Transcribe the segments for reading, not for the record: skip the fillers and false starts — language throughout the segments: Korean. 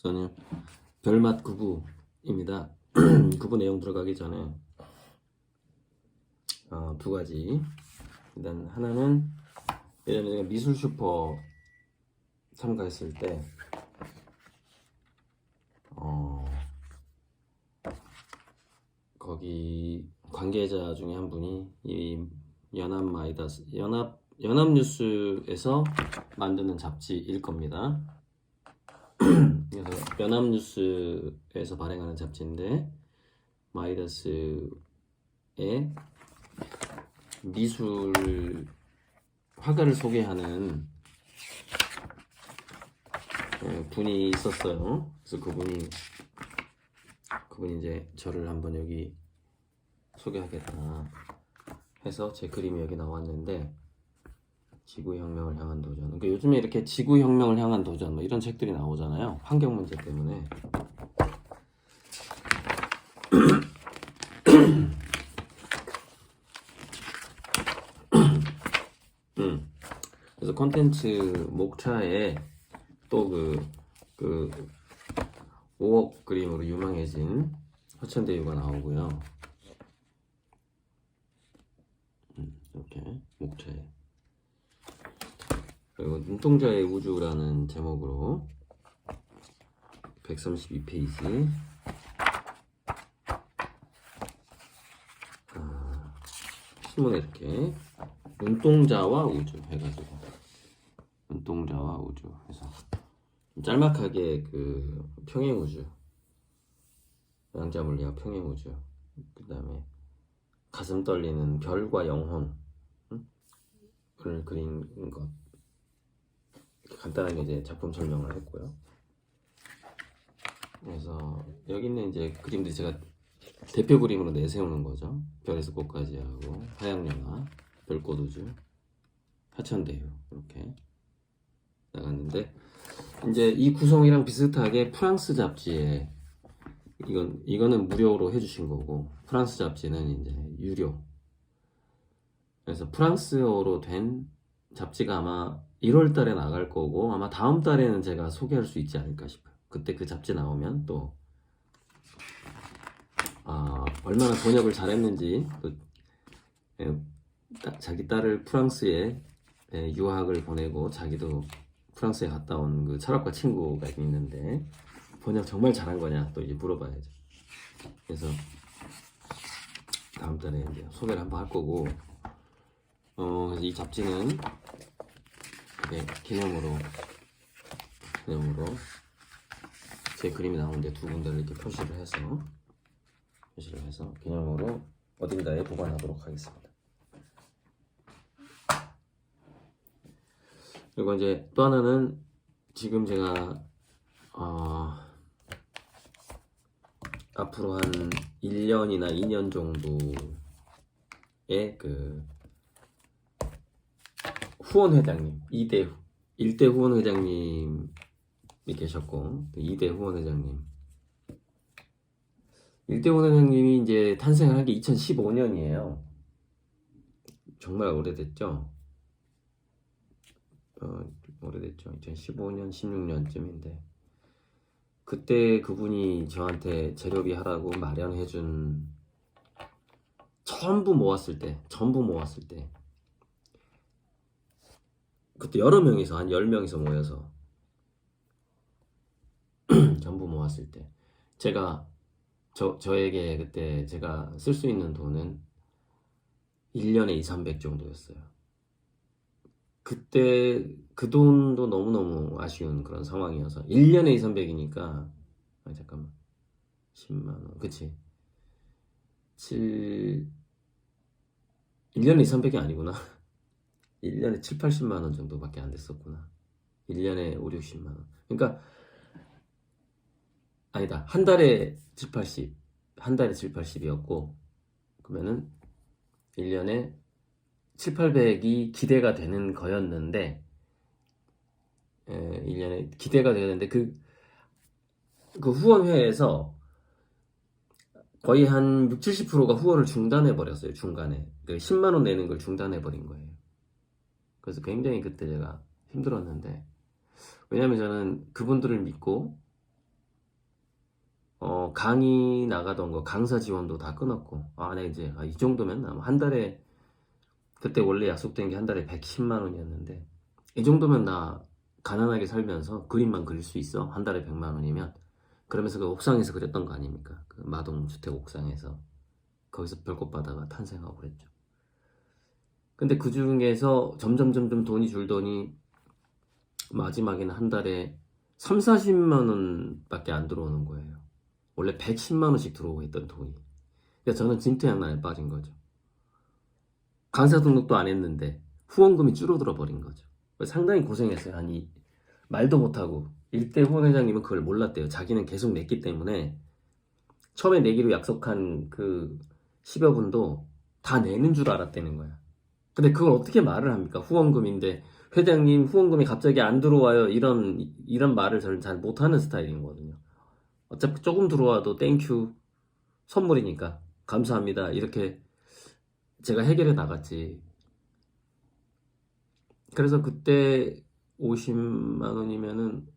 저는 별맛 구구입니다. 구구 내용 들어가기 전에 두 가지. 일단 하나는 예전에 제가 미술 슈퍼 참가했을 때 거기 관계자 중에 한 분이 이 연합뉴스에서 만드는 잡지일 겁니다. 그래서 연합뉴스에서 발행하는 잡지인데 마이다스의 미술 화가를 소개하는 분이 있었어요. 그래서 그분이 이제 저를 한번 여기 소개하겠다 해서 제 그림이 여기 나왔는데, 지구혁명을 향한 도전. 그러니까 요즘에 이렇게 지구혁명을 향한 도전 뭐 이런 책들이 나오잖아요. 환경 문제 때문에. 그래서 콘텐츠 목차에 또 그 5억 그림으로 유명해진 허천대유가 나오고요. 이렇게 목차에. 그리고 눈동자의 우주라는 제목으로 132페이지. 신문에 이렇게 눈동자와 우주 해가지고, 눈동자와 우주 해서 짤막하게 그 평행우주, 양자물리학 평행우주, 그 다음에 가슴 떨리는 별과 영혼을 그린 것, 간단하게 이제 작품 설명을 했고요. 그래서 여기 있는 이제 그림들이 제가 대표 그림으로 내세우는 거죠. 별에서 꽃까지 하고 하양연화, 별꽃우주, 하천대유 이렇게 나갔는데, 이제 이 구성이랑 비슷하게 프랑스 잡지에 이거는 무료로 해주신 거고, 프랑스 잡지는 이제 유료. 그래서 프랑스어로 된 잡지가 아마 1월 달에 나갈 거고, 아마 다음 달에는 제가 소개할 수 있지 않을까 싶어요. 그때 그 잡지 나오면 또 얼마나 번역을 잘했는지, 또 자기 딸을 프랑스에 유학을 보내고 자기도 프랑스에 갔다 온 그 철학과 친구가 있는데 번역 정말 잘한 거냐 또 이제 물어봐야죠. 그래서 다음 달에 이제 소개를 한번 할 거고, 그래서 이 잡지는 기념으로 제 그림이 나오는데 두 군데를 이렇게 표시를 해서 기념으로 어딘가에 보관하도록 하겠습니다. 그리고 이제 또 하나는, 지금 제가 앞으로 한 1년이나 2년 정도의 그 후원 회장님, 1대 후원 회장님이 계셨고, 2대 후원 회장님. 1대 후원 회장님이 이제 탄생을 한 게 2015년이에요. 정말 오래됐죠? 오래됐죠. 2015년, 16년쯤인데, 그때 그분이 저한테 재료비 하라고 마련해준, 전부 모았을 때, 그때 여러 명이서, 한 10명이서 모여서 전부 모았을 때, 저에게 그때 제가 쓸 수 있는 돈은 1년에 200-300 정도였어요. 그때 그 돈도 너무너무 아쉬운 그런 상황이어서, 1년에 200-300이니까 잠깐만, 10만원, 그치? 1년에 200-300이 아니구나. 1년에 7-80만원 정도밖에 안 됐었구나. 1년에 5-60만원. 그러니까 아니다, 한 달에 7-80이었고, 그러면은 1년에 7-800이 기대가 되는 거였는데, 1년에 기대가 되는데, 그 후원회에서 거의 한 60-70%가 후원을 중단해 버렸어요. 중간에 그 10만원 내는 걸 중단해 버린 거예요. 그래서 굉장히 그때 제가 힘들었는데, 왜냐면 저는 그분들을 믿고 강의 나가던 거 강사 지원도 다 끊었고, 내 이제 이 정도면 아마 한 달에, 그때 원래 약속된 게 한 달에 110만 원이었는데 이 정도면 나 가난하게 살면서 그림만 그릴 수 있어, 한 달에 100만 원이면. 그러면서 그 옥상에서 그렸던 거 아닙니까? 그 마동 주택 옥상에서 거기서 별꽃 바다가 탄생하고 그랬죠. 근데 그 중에서 점점 돈이 줄더니 마지막에는 한 달에 3, 40만 원밖에 안 들어오는 거예요. 원래 110만 원씩 들어오고 있던 돈이. 그러니까 저는 진퇴양난에 빠진 거죠. 강사 등록도 안 했는데 후원금이 줄어들어 버린 거죠. 상당히 고생했어요. 말도 못하고. 일대 후원회장님은 그걸 몰랐대요. 자기는 계속 냈기 때문에 처음에 내기로 약속한 그 10여 분도 다 내는 줄 알았다는 거야. 근데 그걸 어떻게 말을 합니까? 후원금인데 회장님 후원금이 갑자기 안 들어와요, 이런 말을 저는 잘 못하는 스타일이거든요. 어차피 조금 들어와도 땡큐, 선물이니까 감사합니다, 이렇게 제가 해결해 나갔지. 그래서 그때 50만 원이면은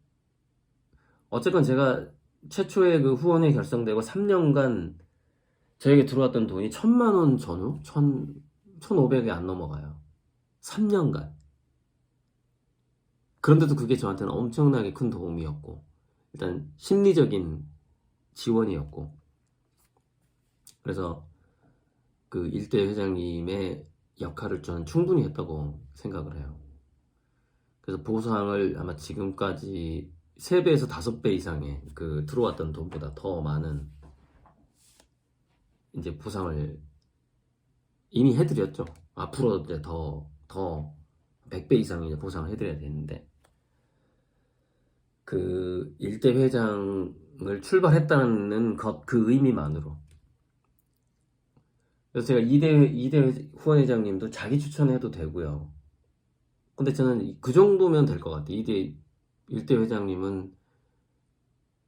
어쨌건 제가 최초의 그 후원이 결성되고 3년간 저에게 들어왔던 돈이 1000만 원 전후? 1500이 안 넘어가요. 3년간. 그런데도 그게 저한테는 엄청나게 큰 도움이었고, 일단 심리적인 지원이었고, 그래서 그 일대 회장님의 역할을 저는 충분히 했다고 생각을 해요. 그래서 보상을 아마 지금까지 3배에서 5배 이상의 그 들어왔던 돈보다 더 많은 이제 보상을 이미 해드렸죠. 앞으로 이제 더 100배 이상의 이제 보상을 해드려야 되는데, 그 일대 회장을 출발했다는 그 의미만으로. 그래서 제가 이대 후원회장님도 자기 추천해도 되고요. 근데 저는 그 정도면 될 것 같아요. 일대 회장님은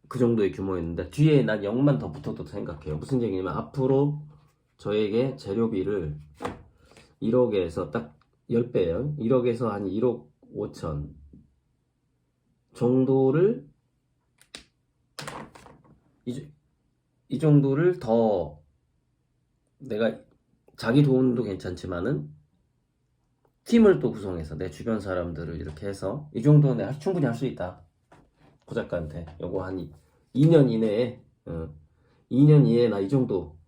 그 정도의 규모였는데 뒤에 난 0만 더 붙어도 생각해요. 무슨 얘기냐면 앞으로 저에게 재료비를 1억에서 딱 10배예요. 1억에서 한 1억 5천 정도를 이 정도를 더 내가 자기 돈도 괜찮지만은 팀을 또 구성해서 내 주변 사람들을 이렇게 해서 이 정도는 내가 충분히 할 수 있다. 고 작가한테 요거 한 2년 이내에 2년 이내에 나 이 정도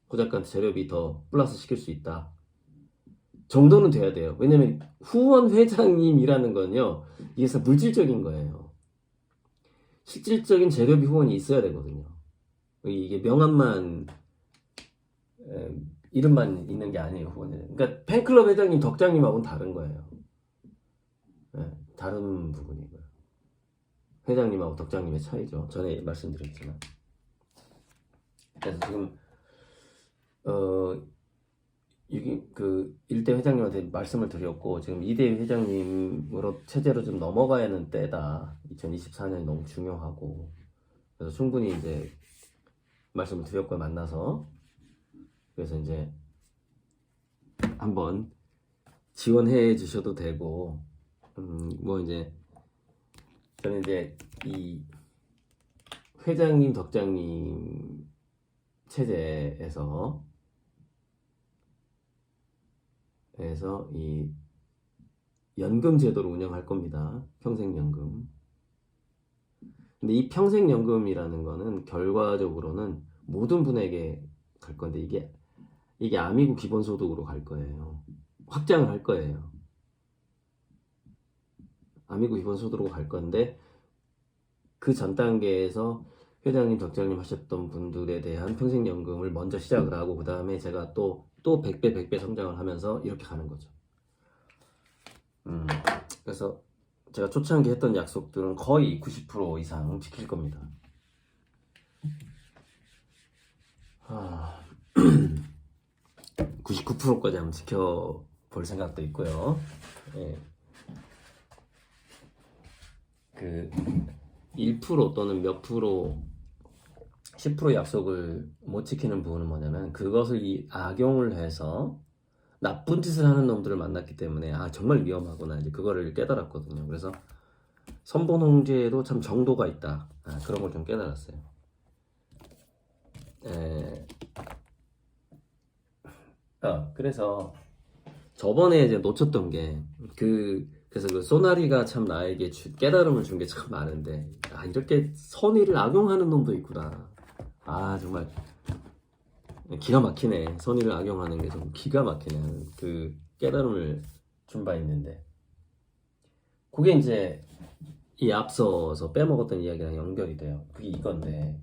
고 작가한테 재료비 더 플러스 시킬 수 있다 정도는 돼야 돼요. 왜냐면 후원 회장님이라는 건요, 이게 물질적인 거예요. 실질적인 재료비 후원이 있어야 되거든요. 이게 명함만 이름만 있는 게 아니에요. 후원은. 그러니까 팬클럽 회장님, 덕장님하고는 다른 거예요. 다른 부분이고요. 회장님하고 덕장님의 차이죠. 전에 말씀드렸지만. 그래서 지금 이게 그 1대 회장님한테 말씀을 드렸고, 지금 2대 회장님으로 체제로 좀 넘어가야 하는 때다. 2024년이 너무 중요하고, 그래서 충분히 이제 말씀을 드렸고 만나서, 그래서 이제 한번 지원해 주셔도 되고, 뭐 이제 저는 이제 이 회장님, 덕장님 체제에서 이 연금 제도를 운영할 겁니다. 평생연금. 근데 이 평생연금이라는 거는 결과적으로는 모든 분에게 갈 건데, 이게 아미구 기본소득으로 갈 거예요. 확장을 할 거예요. 아미구 기본소득으로 갈 건데, 그 전 단계에서 회장님, 덕장님 하셨던 분들에 대한 평생연금을 먼저 시작을 하고, 그 다음에 제가 또 100배 성장을 하면서 이렇게 가는 거죠. 그래서 제가 초창기 했던 약속들은 거의 90% 이상 지킬 겁니다. 99%까지 한번 지켜볼 생각도 있고요. 예. 그 1% 또는 몇 프로 10% 약속을 못 지키는 부분은 뭐냐면, 그것을 악용을 해서 나쁜 짓을 하는 놈들을 만났기 때문에 정말 위험하구나, 이제 그거를 깨달았거든요. 그래서 선본홍제에도 참 정도가 있다, 그런 걸 좀 깨달았어요. 그래서 저번에 이제 놓쳤던 게 그래서 그 소나리가 참 나에게 깨달음을 준 게 참 많은데 이렇게 선의를 악용하는 놈도 있구나. 정말 기가 막히네. 선의를 악용하는 게 좀 기가 막히네. 그 깨달음을 준 바 있는데 그게 이제 이 앞서서 빼먹었던 이야기랑 연결이 돼요. 그게 이건데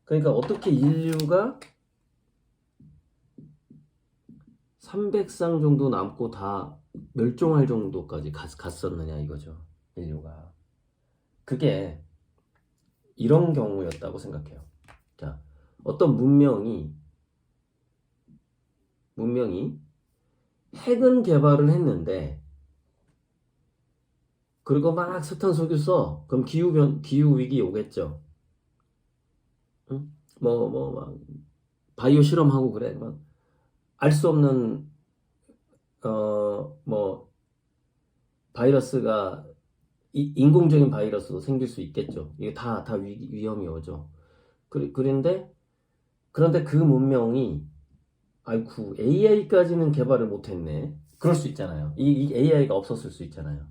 그러니까 어떻게 인류가 300상 정도 남고 다 멸종할 정도까지 갔었느냐 이거죠. 인류가. 그게 이런 경우였다고 생각해요. 자, 어떤 문명이 핵은 개발을 했는데 그리고 막 석탄 석유 써. 그럼 기후 위기 오겠죠. 응? 막 바이오 실험하고 그래. 막 알 수 없는 바이러스가 인공적인 바이러스도 생길 수 있겠죠. 이게 다 위험이 오죠. 그런데 그 문명이 아이쿠 AI까지는 개발을 못했네. 그럴 수 있잖아요. 이 AI가 없었을 수 있잖아요.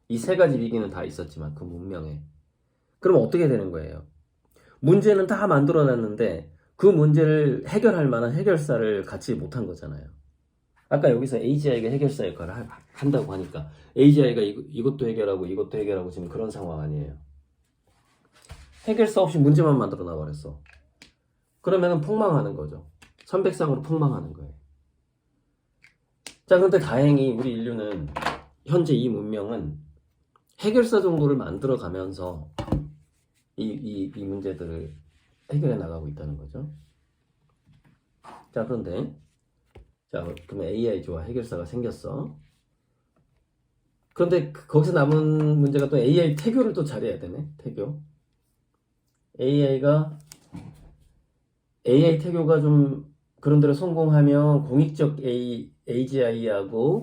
이 세 가지 위기는 다 있었지만 그 문명에. 그럼 어떻게 되는 거예요? 문제는 다 만들어놨는데 그 문제를 해결할 만한 해결사를 갖지 못한 거잖아요. 아까 여기서 AGI가 해결사 역할을 한다고 하니까 AGI가 이것도 해결하고 지금 그런 상황 아니에요. 해결사 없이 문제만 만들어 놔버렸어. 그러면은 폭망하는 거죠. 300상으로 폭망하는 거예요. 자, 근데 다행히 우리 인류는 현재 이 문명은 해결사 정도를 만들어 가면서 이 문제들을 해결해 나가고 있다는 거죠. 자, 그런데 그러면 AI 좋아 해결사가 생겼어. 그런데 거기서 남은 문제가 또 AI 태교를 또 잘해야 되네. 태교. AI 태교가 좀 그런 데로 성공하면 공익적 AGI하고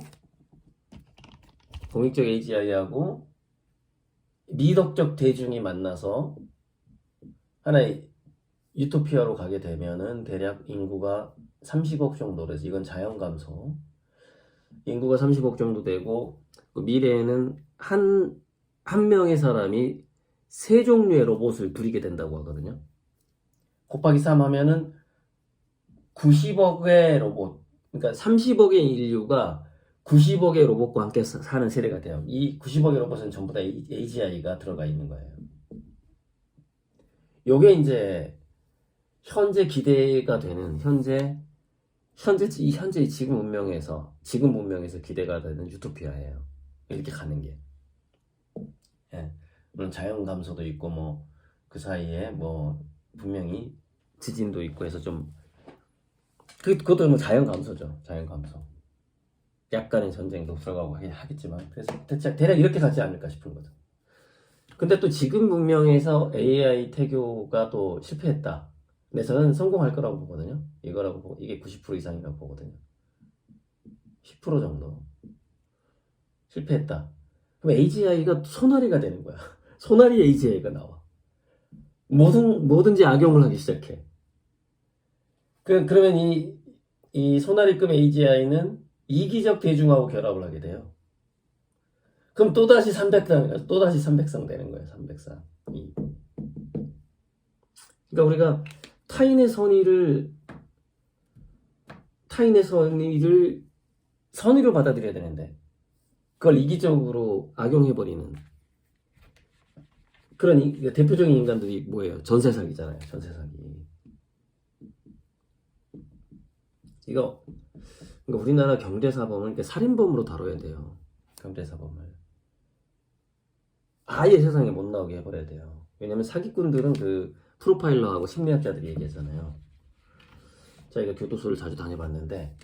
미덕적 대중이 만나서 하나의 유토피아로 가게 되면은 대략 인구가 30억 정도래서 이건 자연 감소. 인구가 30억 정도 되고 그 미래에는 한 명의 사람이 세 종류의 로봇을 부리게 된다고 하거든요. 곱하기 3 하면은 90억의 로봇. 그러니까 30억의 인류가 90억의 로봇과 함께 사는 세대가 돼요. 이 90억의 로봇은 전부 다 AGI가 들어가 있는 거예요. 요게 이제 현재 기대가 되는 현재 지금 문명에서 기대가 되는 유토피아예요. 이렇게 가는 게. 예. 물론 자연 감소도 있고 뭐 그 사이에 뭐 분명히 지진도 있고 해서 좀 그것도 뭐 자연 감소죠. 자연 감소. 약간의 전쟁도 들어가고 하겠지만 그래서 대략 이렇게 가지 않을까 싶은 거죠. 근데 또 지금 문명에서 AI 태교가 또 실패했다. 근데 저는 성공할 거라고 보거든요. 이게 90% 이상이라고 보거든요. 10% 정도 실패했다. 그럼 AGI가 소나리가 되는 거야. 소나리 AGI가 나와. 뭐든지 악용을 하기 시작해. 그러면 이 소나리급 AGI는 이기적 대중하고 결합을 하게 돼요. 그럼 또다시 300상 되는 거예요. 300상. 그러니까 우리가 타인의 선의로 받아들여야 되는데 그걸 이기적으로 악용해버리는 그런 대표적인 인간들이 뭐예요? 전세사기잖아요. 전세사기. 그러니까 우리나라 경제사범을 살인범으로 다뤄야 돼요. 경제사범을. 아예 세상에 못 나오게 해버려야 돼요. 왜냐면 사기꾼들은 그 프로파일러하고 심리학자들이 얘기하잖아요. 저희가 교도소를 자주 다녀봤는데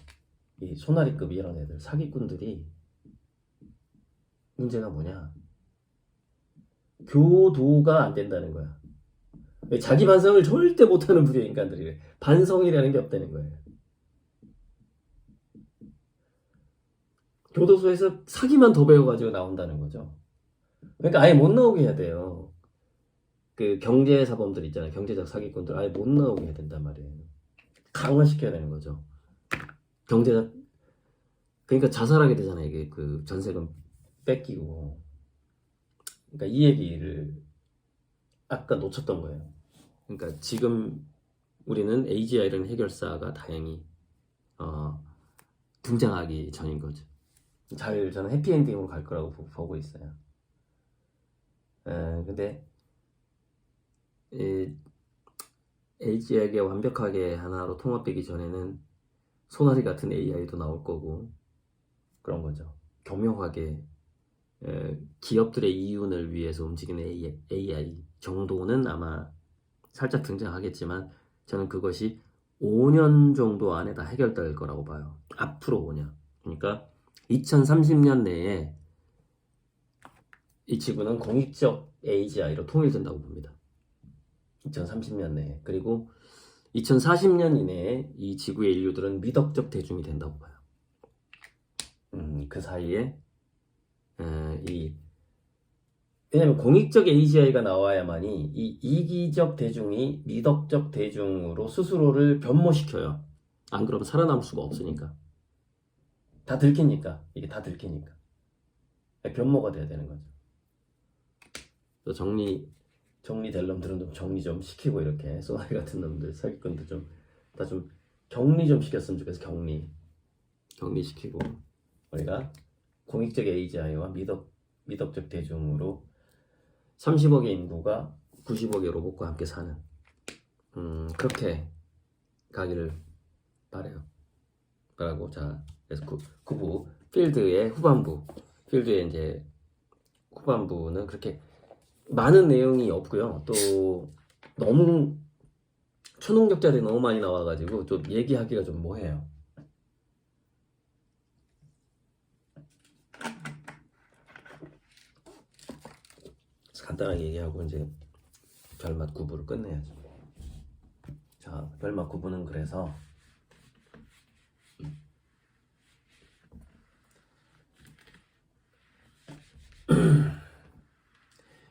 이 소나리급 이런 애들 사기꾼들이 문제가 뭐냐? 교도가 안 된다는 거야. 자기 반성을 절대 못하는 부류의 인간들이래. 반성이라는 게 없다는 거예요. 교도소에서 사기만 더 배워가지고 나온다는 거죠. 그러니까 아예 못 나오게 해야 돼요. 그 경제사범들 있잖아요. 경제적 사기꾼들 아예 못 나오게 해야 된단 말이에요. 강화시켜야 되는 거죠. 경제적 그러니까 자살하게 되잖아요. 이게 그 전세금 뺏기고. 그러니까 이 얘기를 아까 놓쳤던 거예요. 그러니까 지금 우리는 AGI라는 해결사가 다행히 등장하기 전인 거죠. 저는 해피엔딩으로 갈 거라고 보고 있어요. 근데 AGI에게 완벽하게 하나로 통합되기 전에는 소나리 같은 AI도 나올 거고 그런 거죠. 교묘하게 기업들의 이윤을 위해서 움직이는 AI 정도는 아마 살짝 등장하겠지만 저는 그것이 5년 정도 안에 다 해결될 거라고 봐요. 앞으로 5년. 그러니까 2030년 내에 이 지구는 공익적 AGI로 통일된다고 봅니다. 2030년 내에. 그리고 2040년 이내에 이 지구의 인류들은 미덕적 대중이 된다고 봐요. 그 사이에 왜냐면 공익적 AGI가 나와야만이 이 이기적 대중이 미덕적 대중으로 스스로를 변모시켜요. 안 그러면 살아남을 수가 없으니까. 다 들키니까. 이게 다 들키니까. 변모가 돼야 되는 거죠. 정리될 놈들은 좀 정리 좀 시키고 이렇게 소나리 같은 놈들 사기꾼들 좀 다 좀 격리 좀 시켰으면 좋겠어. 격리시키고 우리가 공익적 AGI와 미덕적 대중으로 30억의 인구가 90억의 로봇과 함께 사는 그렇게 가기를 바라요. 바라고 자 그래서 후부 필드의 이제 후반부는 그렇게 많은 내용이 없고요. 또 너무 초능력자들이 너무 많이 나와가지고 좀 얘기하기가 좀 뭐해요. 간단하게 얘기하고 이제 별맛 9부를 끝내야죠. 자, 별맛 9부는 그래서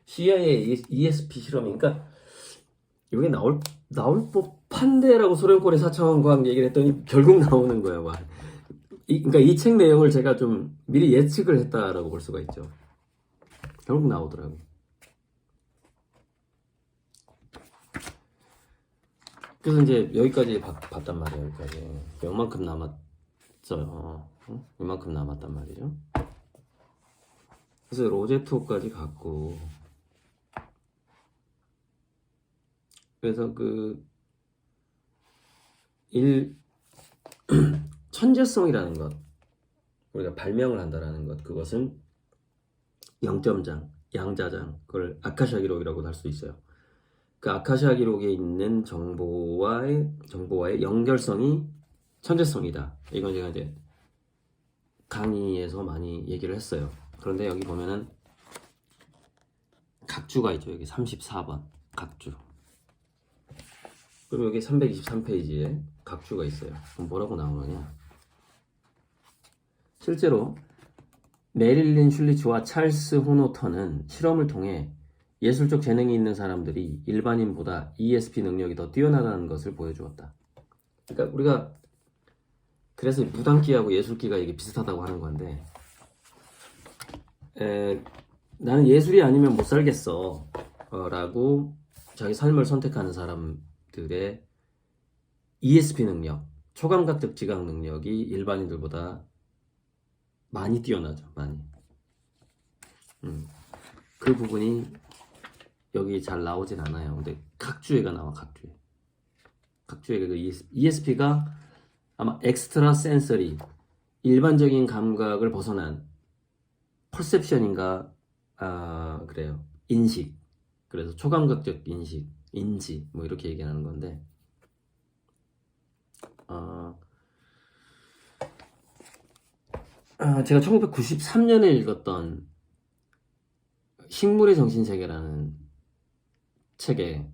CIA ESP 실험이니까 이게 나올 법한데라고 소련권의 4차원 과학 얘기를 했더니 결국 나오는 거예요. 그러니까 이 책 내용을 제가 좀 미리 예측을 했다라고 볼 수가 있죠. 결국 나오더라고요. 그래서 이제 여기까지 봤단 말이에요. 여기까지 요만큼 남았어요. 요만큼 남았단 말이죠. 그래서 로제토까지 갔고, 그래서 천재성이라는 것, 우리가 발명을 한다라는 것, 그것은 0점장, 양자장, 그걸 아카시아 기록이라고도 할 수 있어요. 그 아카시아 기록에 있는 정보와의 연결성이 천재성이다. 이건 제가 이제 강의에서 많이 얘기를 했어요. 그런데 여기 보면은 각주가 있죠. 여기 34번 각주. 그리고 여기 323페이지에 각주가 있어요. 그럼 뭐라고 나오느냐? 실제로 메릴린 슐리츠와 찰스 호노터는 실험을 통해 예술적 재능이 있는 사람들이 일반인보다 ESP 능력이 더 뛰어나다는 것을 보여주었다. 그러니까 우리가 그래서 무당기하고 예술기가 이게 비슷하다고 하는 건데 나는 예술이 아니면 못 살겠어 라고 자기 삶을 선택하는 사람들의 ESP 능력, 초감각적 지각 능력이 일반인들보다 많이 뛰어나죠. 많이. 그 부분이 여기 잘 나오진 않아요. 근데 각주에가 나와. 각주에가 그 ESP가 아마 엑스트라 센서리, 일반적인 감각을 벗어난 퍼셉션인가 그래요. 인식. 그래서 초감각적 인지 뭐 이렇게 얘기하는 건데 제가 1993년에 읽었던 식물의 정신세계라는 책에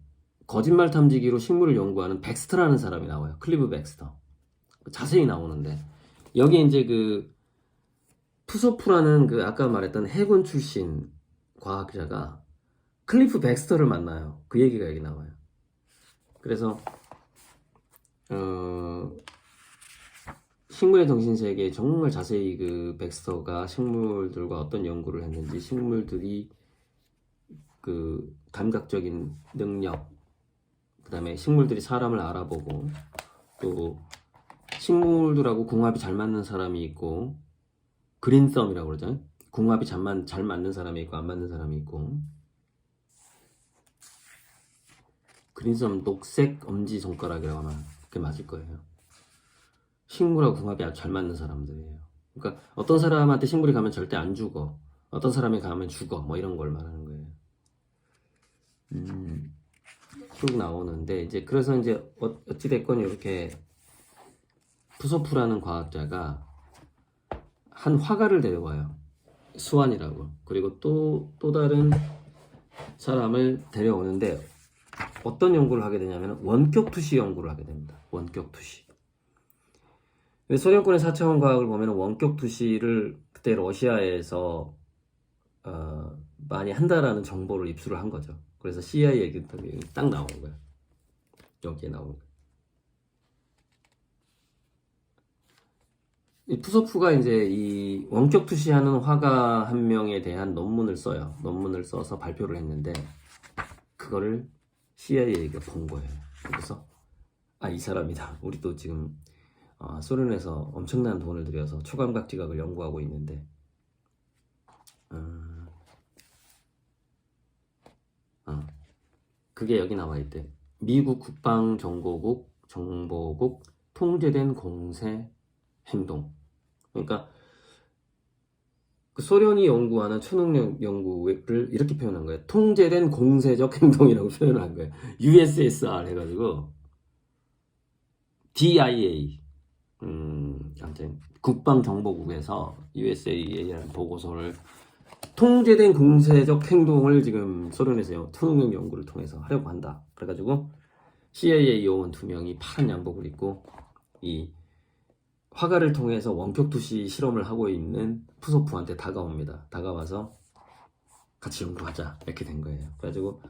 거짓말 탐지기로 식물을 연구하는 백스터라는 사람이 나와요. 클리브 백스터. 자세히 나오는데 여기에 이제 그 푸소프라는 그 아까 말했던 해군 출신 과학자가 클리프 백스터를 만나요. 그 얘기가 여기 나와요. 그래서 식물의 정신세계에 정말 자세히 그 백스터가 식물들과 어떤 연구를 했는지, 식물들이 그 감각적인 능력, 그 다음에 식물들이 사람을 알아보고, 또 식물들하고 궁합이 잘 맞는 사람이 있고, 그린썸이라고 그러죠. 궁합이 잘 맞는 사람이 있고 안 맞는 사람이 있고, 그린썸 녹색 엄지손가락이라고 하면 그게 맞을 거예요. 식물하고 궁합이 아주 잘 맞는 사람들이에요. 그러니까 어떤 사람한테 식물이 가면 절대 안 죽어, 어떤 사람이 가면 죽어, 뭐 이런 걸 말하는 거예요. 쭉 나오는데, 이제 그래서 이제 어찌됐건 이렇게 푸소프라는 과학자가 한 화가를 데려와요. 수완이라고. 그리고 또 다른 사람을 데려오는데, 어떤 연구를 하게 되냐면 원격 투시 연구를 하게 됩니다. 원격 투시. 소련권의 4차원 과학을 보면 원격 투시를 그때 러시아에서 많이 한다라는 정보를 입수를 한 거죠. 그래서 CIA 얘기 딱 나오는 거예요. 여기에 나오는 거예요. 이 푸소프가 이제 이 원격 투시하는 화가 한 명에 대한 논문을 써요. 논문을 써서 발표를 했는데, 그거를 CIA가 본 거예요. 그래서 이 사람이다. 우리도 지금 소련에서 엄청난 돈을 들여서 초감각 지각을 연구하고 있는데, 그게 여기 나와 있대. 미국 국방정보국 통제된 공세 행동. 그러니까 그 소련이 연구하는 초능력 연구를 이렇게 표현한 거예요. 통제된 공세적 행동이라고 표현을 한 거예요. USSR 해가지고 DIA, 아무튼 국방정보국에서 USA라는 보고서를, 통제된 공세적 행동을 지금 소련에서 초능력 연구를 통해서 하려고 한다. 그래가지고 CIA 요원 2명이 파란 양복을 입고 이 화가를 통해서 원격 투시 실험을 하고 있는 푸소프한테 다가옵니다. 다가와서 같이 연구하자, 이렇게 된 거예요. 그래가지고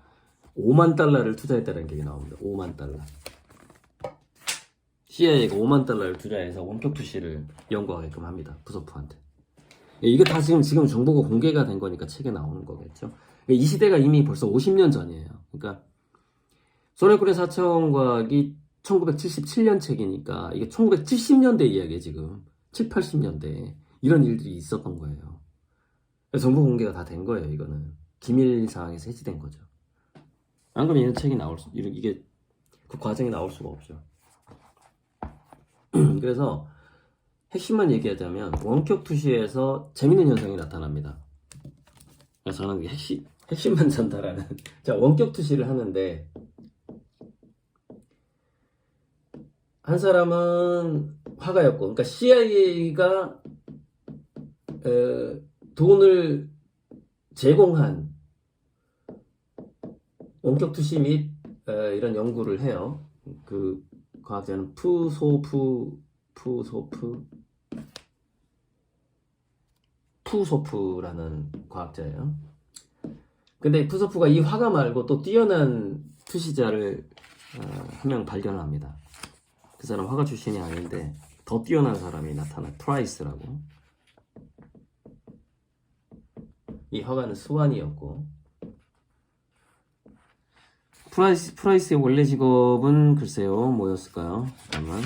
5만 달러를 투자했다는 게 나옵니다. 5만 달러. CIA가 5만 달러를 투자해서 원격 투시를 연구하게끔 합니다. 푸소프한테. 이거 다 지금 정보가 공개가 된 거니까 책에 나오는 거겠죠. 이 시대가 이미 벌써 50년 전이에요. 그러니까 소련군의 4차원 과학이 1977년 책이니까 이게 1970년대 이야기예요. 지금 7, 80년대 이런 일들이 있었던 거예요. 정보 공개가 다 된 거예요. 이거는 기밀 사항에서 해지된 거죠. 안 그러면 이런 책이 이게 그 과정이 나올 수가 없죠. 그래서 핵심만 얘기하자면 원격 투시에서 재밌는 현상이 나타납니다. 그래서 저는 핵심만 전달하는 자, 원격 투시를 하는데, 한 사람은 화가였고, 그러니까 CIA가 돈을 제공한 원격 투시 및 이런 연구를 해요. 그 과학자는 푸소프라는 과학자예요. 근데 푸소프가 이 화가 말고 또 뛰어난 투시자를 한 명 발견합니다. 그 사람 화가 출신이 아닌데 더 뛰어난 사람이 나타나요. 프라이스라고. 이 화가는 수완이었고, 프라이스의 원래 직업은 글쎄요 뭐였을까요? 잠깐만.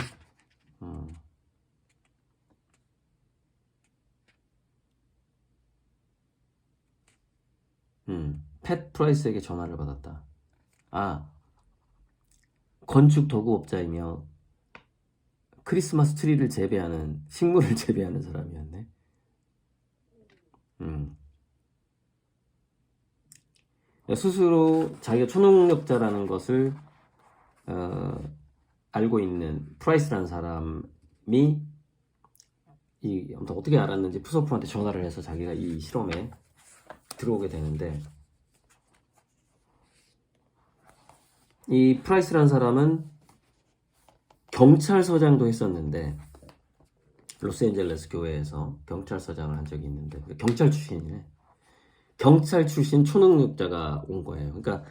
팻 프라이스에게 전화를 받았다. 건축 도구업자이며 크리스마스 트리를 재배하는, 식물을 재배하는 사람이었네. 스스로 자기가 초능력자라는 것을 알고 있는 프라이스라는 사람이 어떻게 알았는지 푸소프한테 전화를 해서 자기가 이 실험에 들어오게 되는데, 이 프라이스라는 사람은 경찰서장도 했었는데, 로스앤젤레스 교회에서 경찰서장을 한 적이 있는데, 경찰 출신이네. 경찰 출신 초능력자가 온 거예요. 그러니까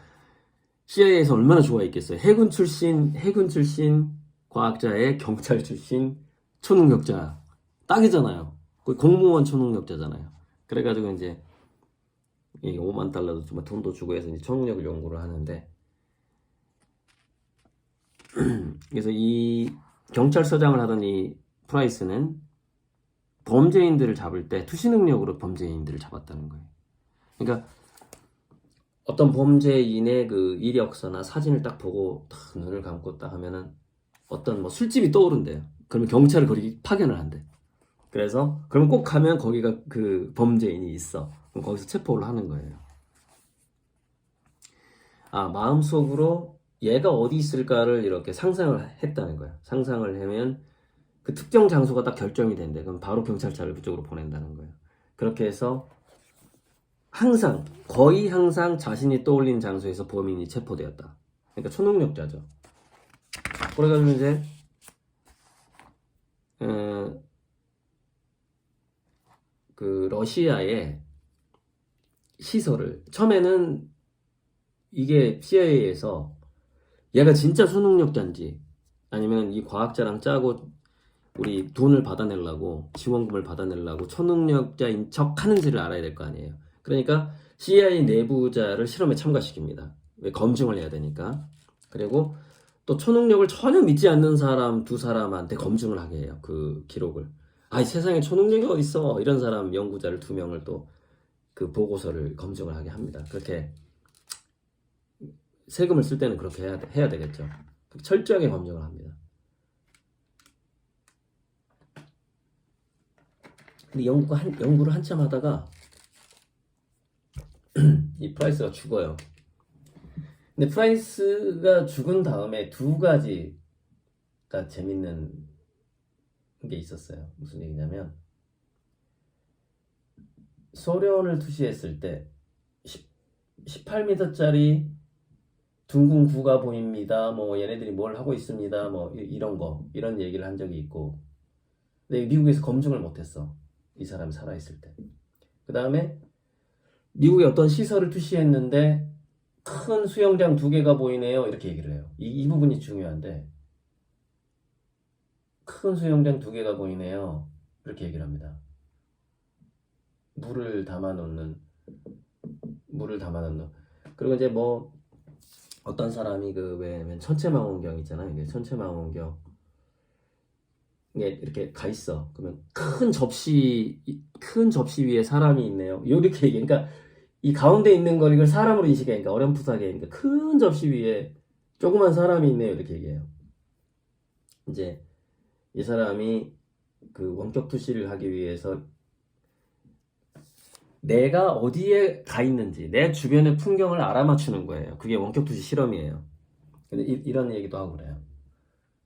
CIA에서 얼마나 좋아했겠어요. 해군 출신 과학자의 경찰 출신 초능력자. 딱이잖아요. 거의 공무원 초능력자잖아요. 그래가지고 이제 이 5만 달러도 좀 돈도 주고 해서 이제 초능력을 연구를 하는데, 그래서 이 경찰서장을 하던 이 프라이스는 범죄인들을 잡을 때 투시 능력으로 범죄인들을 잡았다는 거예요. 그러니까 어떤 범죄인의 그 이력서나 사진을 딱 보고 딱 눈을 감고 딱 하면은 어떤 뭐 술집이 떠오른대요. 그러면 경찰을 거기 파견을 한대. 그래서 그럼 꼭 가면 거기가 그 범죄인이 있어. 그럼 거기서 체포를 하는 거예요. 아, 마음속으로 얘가 어디 있을까를 이렇게 상상을 했다는 거예요. 상상을 하면 그 특정 장소가 딱 결정이 된대. 그럼 바로 경찰차를 그쪽으로 보낸다는 거예요. 그렇게 해서 항상, 거의 항상 자신이 떠올린 장소에서 범인이 체포되었다. 그러니까 초능력자죠. 그래가지고 이제 그 러시아의 시설을 처음에는 이게 CIA에서 얘가 진짜 초능력자인지 아니면 이 과학자랑 짜고 우리 돈을 받아내려고 지원금을 받아내려고 초능력자인 척 하는지를 알아야 될 거 아니에요. 그러니까 CIA 내부자를 실험에 참가시킵니다. 왜? 검증을 해야 되니까. 그리고 또 초능력을 전혀 믿지 않는 사람 두 사람한테 검증을 하게 해요. 그 기록을. 아, 세상에 초능력이 어딨어? 이런 사람 연구자를 2명을 또 그 보고서를 검증을 하게 합니다. 그렇게 세금을 쓸 때는 그렇게 해야 되겠죠. 철저하게 검증을 합니다. 근데 연구를 한참 하다가 이 프라이스가 죽어요. 근데 프라이스가 죽은 다음에 2가지가 재밌는 게 있었어요. 무슨 얘기냐면 소련을 투시했을 때 18m짜리 둥근 구가 보입니다. 뭐 얘네들이 뭘 하고 있습니다. 뭐 이런 얘기를 한 적이 있고, 근데 미국에서 검증을 못했어. 이 사람이 살아있을 때. 그 다음에 미국의 어떤 시설을 투시했는데 큰 수영장 2개가 보이네요. 이렇게 얘기를 해요. 이 부분이 중요한데, 큰 수영장 2개가 보이네요. 이렇게 얘기를 합니다. 물을 담아놓는. 그리고 이제 뭐 어떤 사람이 그 왜 천체망원경 있잖아요. 이게 천체망원경 이게 이렇게 가 있어. 그러면 큰 접시 위에 사람이 있네요. 이렇게 얘기해. 그러니까 이 가운데 있는 걸 이걸 사람으로 인식해. 그러니까 어렴풋하게. 그러니까 큰 접시 위에 조그만 사람이 있네요. 이렇게 얘기해요. 이제 이 사람이 그 원격 투시를 하기 위해서 내가 어디에 가 있는지 내 주변의 풍경을 알아맞추는 거예요. 그게 원격 투시 실험이에요. 근데 이런 얘기도 하고 그래요.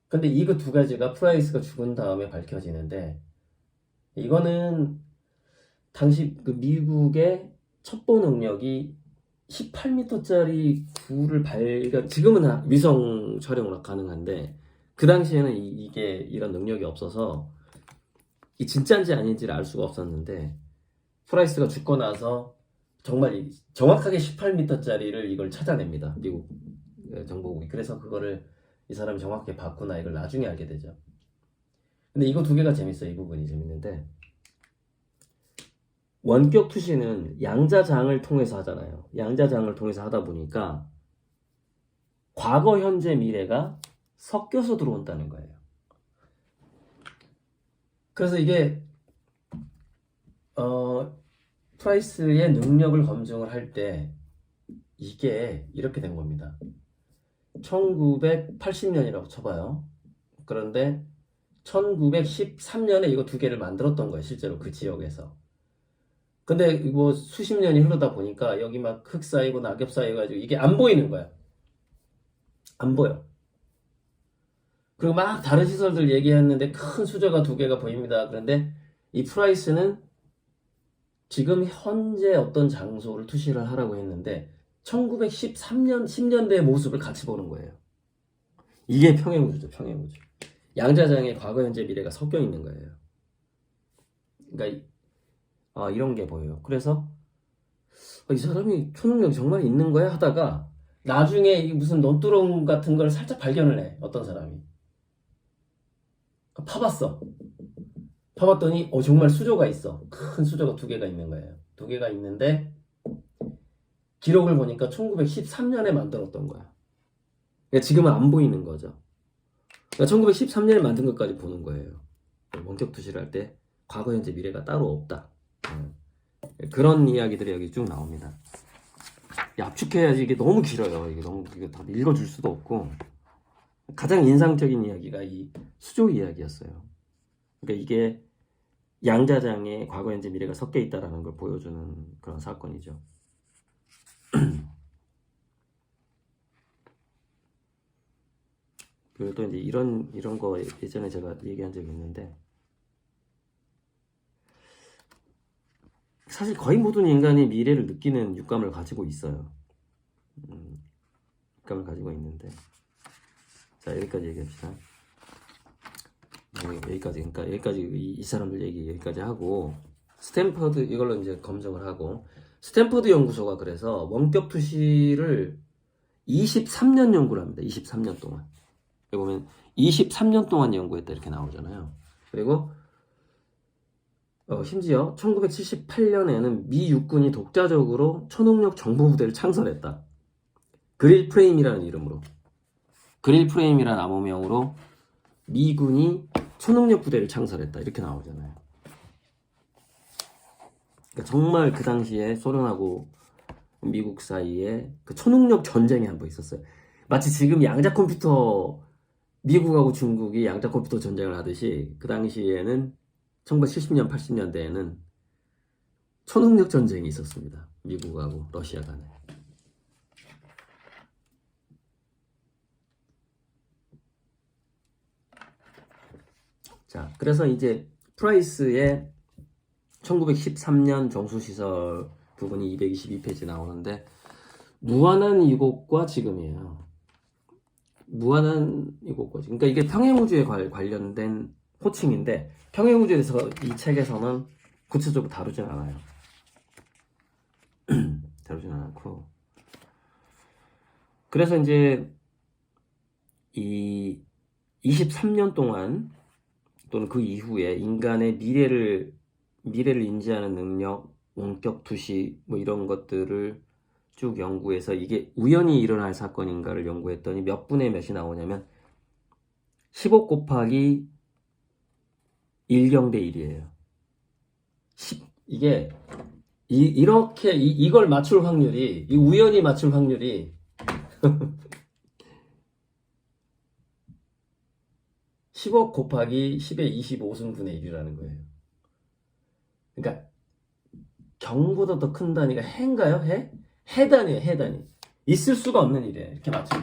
근데 이거 2가지가 프라이스가 죽은 다음에 밝혀지는데, 이거는 당시 그 미국의 첩보 능력이 18m짜리 구를 지금은 위성 촬영으로 가능한데 그 당시에는 이게 이런 능력이 없어서 이 진짜인지 아닌지를 알 수가 없었는데, 프라이스가 죽고 나서 정말 정확하게 18m짜리를 이걸 찾아냅니다. 미국 정보국이. 그래서 그거를 이 사람이 정확하게 봤구나, 이걸 나중에 알게 되죠. 근데 이거 2개가 재밌어요. 이 부분이 재밌는데, 원격 투시는 양자장을 통해서 하잖아요. 양자장을 통해서 하다 보니까 과거, 현재, 미래가 섞여서 들어온다는 거예요. 그래서 이게 프라이스의 능력을 검증을 할 때 이게 이렇게 된 겁니다. 1980년이라고 쳐봐요. 그런데 1913년에 이거 2개를 만들었던 거예요. 실제로 그 지역에서. 근데 뭐 수십 년이 흐르다 보니까 여기 막 흙 쌓이고 낙엽 쌓여가지고 이게 안 보이는 거야. 안 보여. 그리고 막 다른 시설들 얘기했는데 큰 수저가 2개가 보입니다. 그런데 이 프라이스는 지금 현재 어떤 장소를 투시를 하라고 했는데 1913년, 10년대의 모습을 같이 보는 거예요. 이게 평행우주죠, 평행우주. 양자장의 과거, 현재, 미래가 섞여 있는 거예요. 그러니까 이런 게 보여요. 그래서 이 사람이 초능력이 정말 있는 거야 하다가 나중에 이 무슨 논두렁 같은 걸 살짝 발견을 해. 어떤 사람이 파봤어. 파봤더니 정말 수조가 있어. 큰 수조가 2개가 있는 거예요. 2개가 있는데 기록을 보니까 1913년에 만들었던 거야. 그러니까 지금은 안 보이는 거죠. 그러니까 1913년에 만든 것까지 보는 거예요. 원격 투시를 할 때 과거, 현재, 미래가 따로 없다. 그런 이야기들이 여기 쭉 나옵니다. 압축해야지 이게 너무 길어요. 이게 다 읽어줄 수도 없고. 가장 인상적인 이야기가 이 수조 이야기였어요. 그러니까 이게 양자장에 과거, 현재, 미래가 섞여 있다라는 걸 보여주는 그런 사건이죠. 그리고 또 이제 이런 거 예전에 제가 얘기한 적이 있는데, 사실 거의 모든 인간이 미래를 느끼는 육감을 가지고 있어요. 육감을 가지고 있는데, 자, 여기까지 얘기합시다. 여기까지, 그러니까 여기까지 이 사람들 얘기 여기까지 하고, 스탠퍼드 이걸로 이제 검증을 하고, 스탠퍼드 연구소가 그래서 원격 투시를 23년 연구를 합니다. 23년 동안. 여기 보면 23년 동안 연구했다 이렇게 나오잖아요. 그리고 심지어 1978년에는 미 육군이 독자적으로 초능력 정보 부대를 창설했다. 그릴 프레임이라는 이름으로. 그릴 프레임이라는 암호명으로 미군이 초능력 부대를 창설했다 이렇게 나오잖아요. 그러니까 정말 그 당시에 소련하고 미국 사이에 그 초능력 전쟁이 한 번 있었어요. 마치 지금 양자 컴퓨터, 미국하고 중국이 양자 컴퓨터 전쟁을 하듯이 그 당시에는 1970년, 80년대에는 초능력 전쟁이 있었습니다. 미국하고 러시아 간에. 자, 그래서 이제 프라이스의 1913년 정수시설 부분이 222페이지 나오는데, 무한한 이곳과 지금이에요. 무한한 이곳과 지금. 그러니까 이게 평행우주에 관련된 호칭인데, 평행우주에 대해서 이 책에서는 구체적으로 다루진 않아요. 다루진 않고. 그래서 이제 이 23년 동안 또는 그 이후에 인간의 미래를 인지하는 능력, 원격 투시 뭐 이런 것들을 쭉 연구해서 이게 우연히 일어날 사건인가를 연구했더니 몇 분의 몇이 나오냐면 15 곱하기 1경대 1이에요. 이게 이렇게 이걸 맞출 확률이, 이 우연히 맞출 확률이 10억 곱하기 10의 25승분의 1이라는 거예요. 그러니까 경보다 더 큰 단위가 해인가요? 해 단위예요. 해 단위. 있을 수가 없는 일이에요. 이렇게 맞추.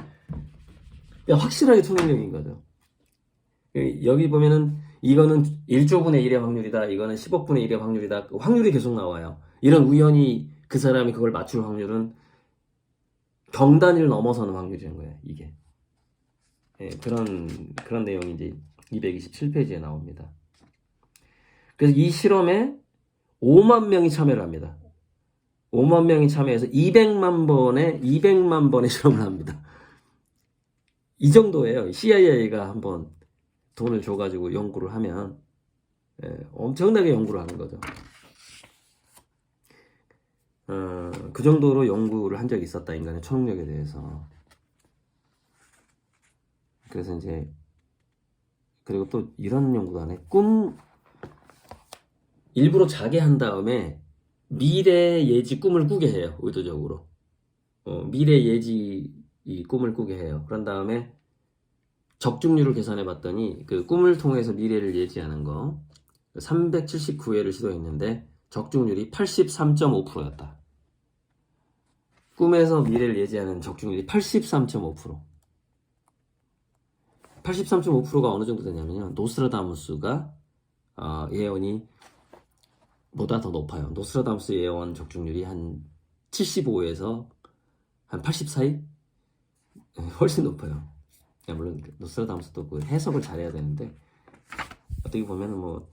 확실하게 초능력인 거죠. 여기 보면은 이거는 1조분의 1의 확률이다. 이거는 10억분의 1의 확률이다. 확률이 계속 나와요. 이런 우연히 그 사람이 그걸 맞출 확률은 경단위를 넘어서는 확률이라는 거예요. 이게. 예, 그런 내용이 이제 227페이지에 나옵니다. 그래서 이 실험에 5만 명이 참여를 합니다. 5만 명이 참여해서 200만 번의 실험을 합니다. 이 정도예요. CIA가 한번 돈을 줘가지고 연구를 하면 엄청나게 연구를 하는 거죠. 그 정도로 연구를 한 적이 있었다. 인간의 초능력에 대해서. 그래서 이제 그리고 또 이런 연구도 하네. 일부러 자게 한 다음에 미래 예지 꿈을 꾸게 해요. 의도적으로. 미래 예지 이 꿈을 꾸게 해요. 그런 다음에 적중률을 계산해 봤더니 그 꿈을 통해서 미래를 예지하는 거 379회를 시도했는데 적중률이 83.5%였다. 꿈에서 미래를 예지하는 적중률이 83.5%. 83.5%가 어느 정도 되냐면요. 노스트라다무스가 예언이 보다 더 높아요. 노스트라다무스 예언 적중률이 한 75에서 한 80 사이? 훨씬 높아요. 물론 노스트라다무스도 그 해석을 잘해야 되는데 어떻게 보면 뭐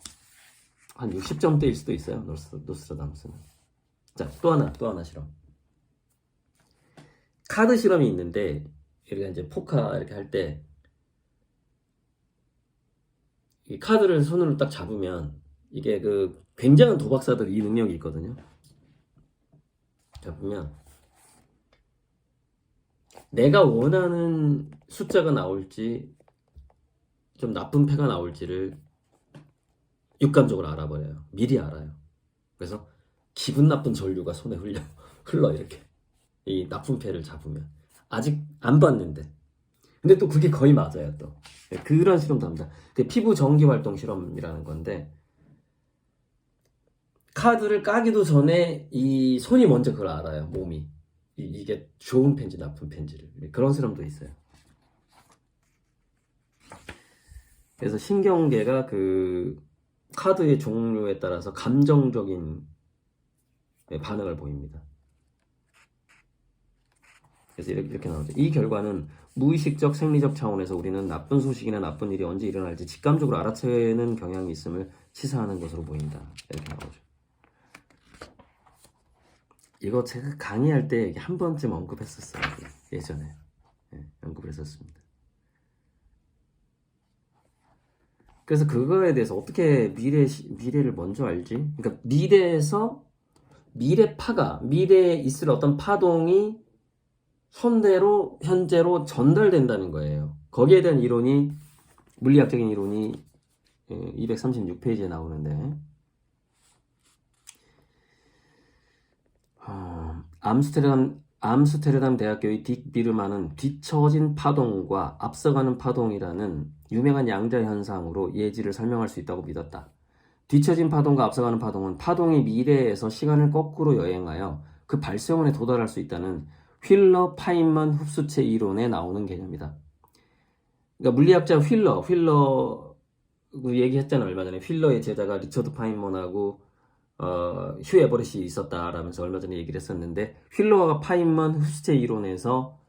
한 60점대일 수도 있어요. 노스트라다무스는. 자, 또 하나 실험. 카드 실험이 있는데 우리가 이제 포카 이렇게 할 때 이 카드를 손으로 딱 잡으면 이게 그 굉장한 도박사들 이 능력이 있거든요. 잡으면 내가 원하는 숫자가 나올지 좀 나쁜 패가 나올지를 육감적으로 알아버려요. 미리 알아요. 그래서 기분 나쁜 전류가 손에 흘러 이렇게 이 나쁜 패를 잡으면 아직 안 봤는데 근데 또 그게 거의 맞아요. 또 그런 실험도 합니다. 그 피부 전기 활동 실험이라는 건데 카드를 까기도 전에 이 손이 먼저 그걸 알아요. 몸이 이게 좋은 펜지 나쁜 펜지를 그런 실험도 있어요. 그래서 신경계가 그 카드의 종류에 따라서 감정적인 반응을 보입니다. 그래서 이렇게 나오죠. 이 결과는 무의식적 생리적 차원에서 우리는 나쁜 소식이나 나쁜 일이 언제 일어날지 직감적으로 알아채는 경향이 있음을 시사하는 것으로 보인다. 이렇게 나오죠. 이거 제가 강의할 때 한 번쯤 언급했었어요. 예전에 언급을 했었습니다. 그래서 그거에 대해서 어떻게 미래를 먼저 알지? 그러니까 미래에서 미래에 있을 어떤 파동이 현재로 전달된다는 거예요. 거기에 대한 이론이 물리학적인 이론이 236페이지에 나오는데 암스테르담 대학교의 딕 비르만은 뒤처진 파동과 앞서가는 파동이라는 유명한 양자 현상으로 예지를 설명할 수 있다고 믿었다. 뒤처진 파동과 앞서가는 파동은 파동이 미래에서 시간을 거꾸로 여행하여 그 발생원에 도달할 수 있다는 휠러 파인만 흡수체 이론에 나오는 개념이다. 그러니까 물리학자 휠러 얘기했잖아 얼마 전에. 휠러의 제자가 리처드 파인먼하고 휴 에버렛이 있었다라면서 얼마 전에 얘기를 했었는데 휠러와 파인만 흡수체 이론에서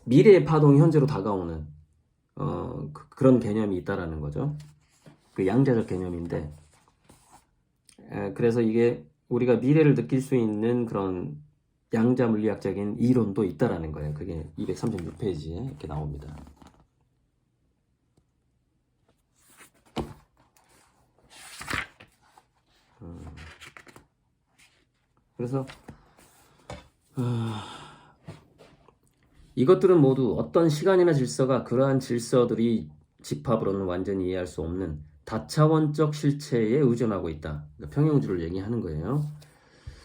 미래의 파동이 현재로 다가오는 그런 개념이 있다라는 거죠. 그 양자적 개념인데 그래서 이게 우리가 미래를 느낄 수 있는 그런 양자 물리학적인 이론도 있다라는 거예요. 그게 236페이지에 이렇게 나옵니다. 그래서 이것들은 모두 어떤 시간이나 질서가 그러한 질서들이 집합으로는 완전히 이해할 수 없는 다차원적 실체에 의존하고 있다. 그러니까 평형주를 얘기하는 거예요.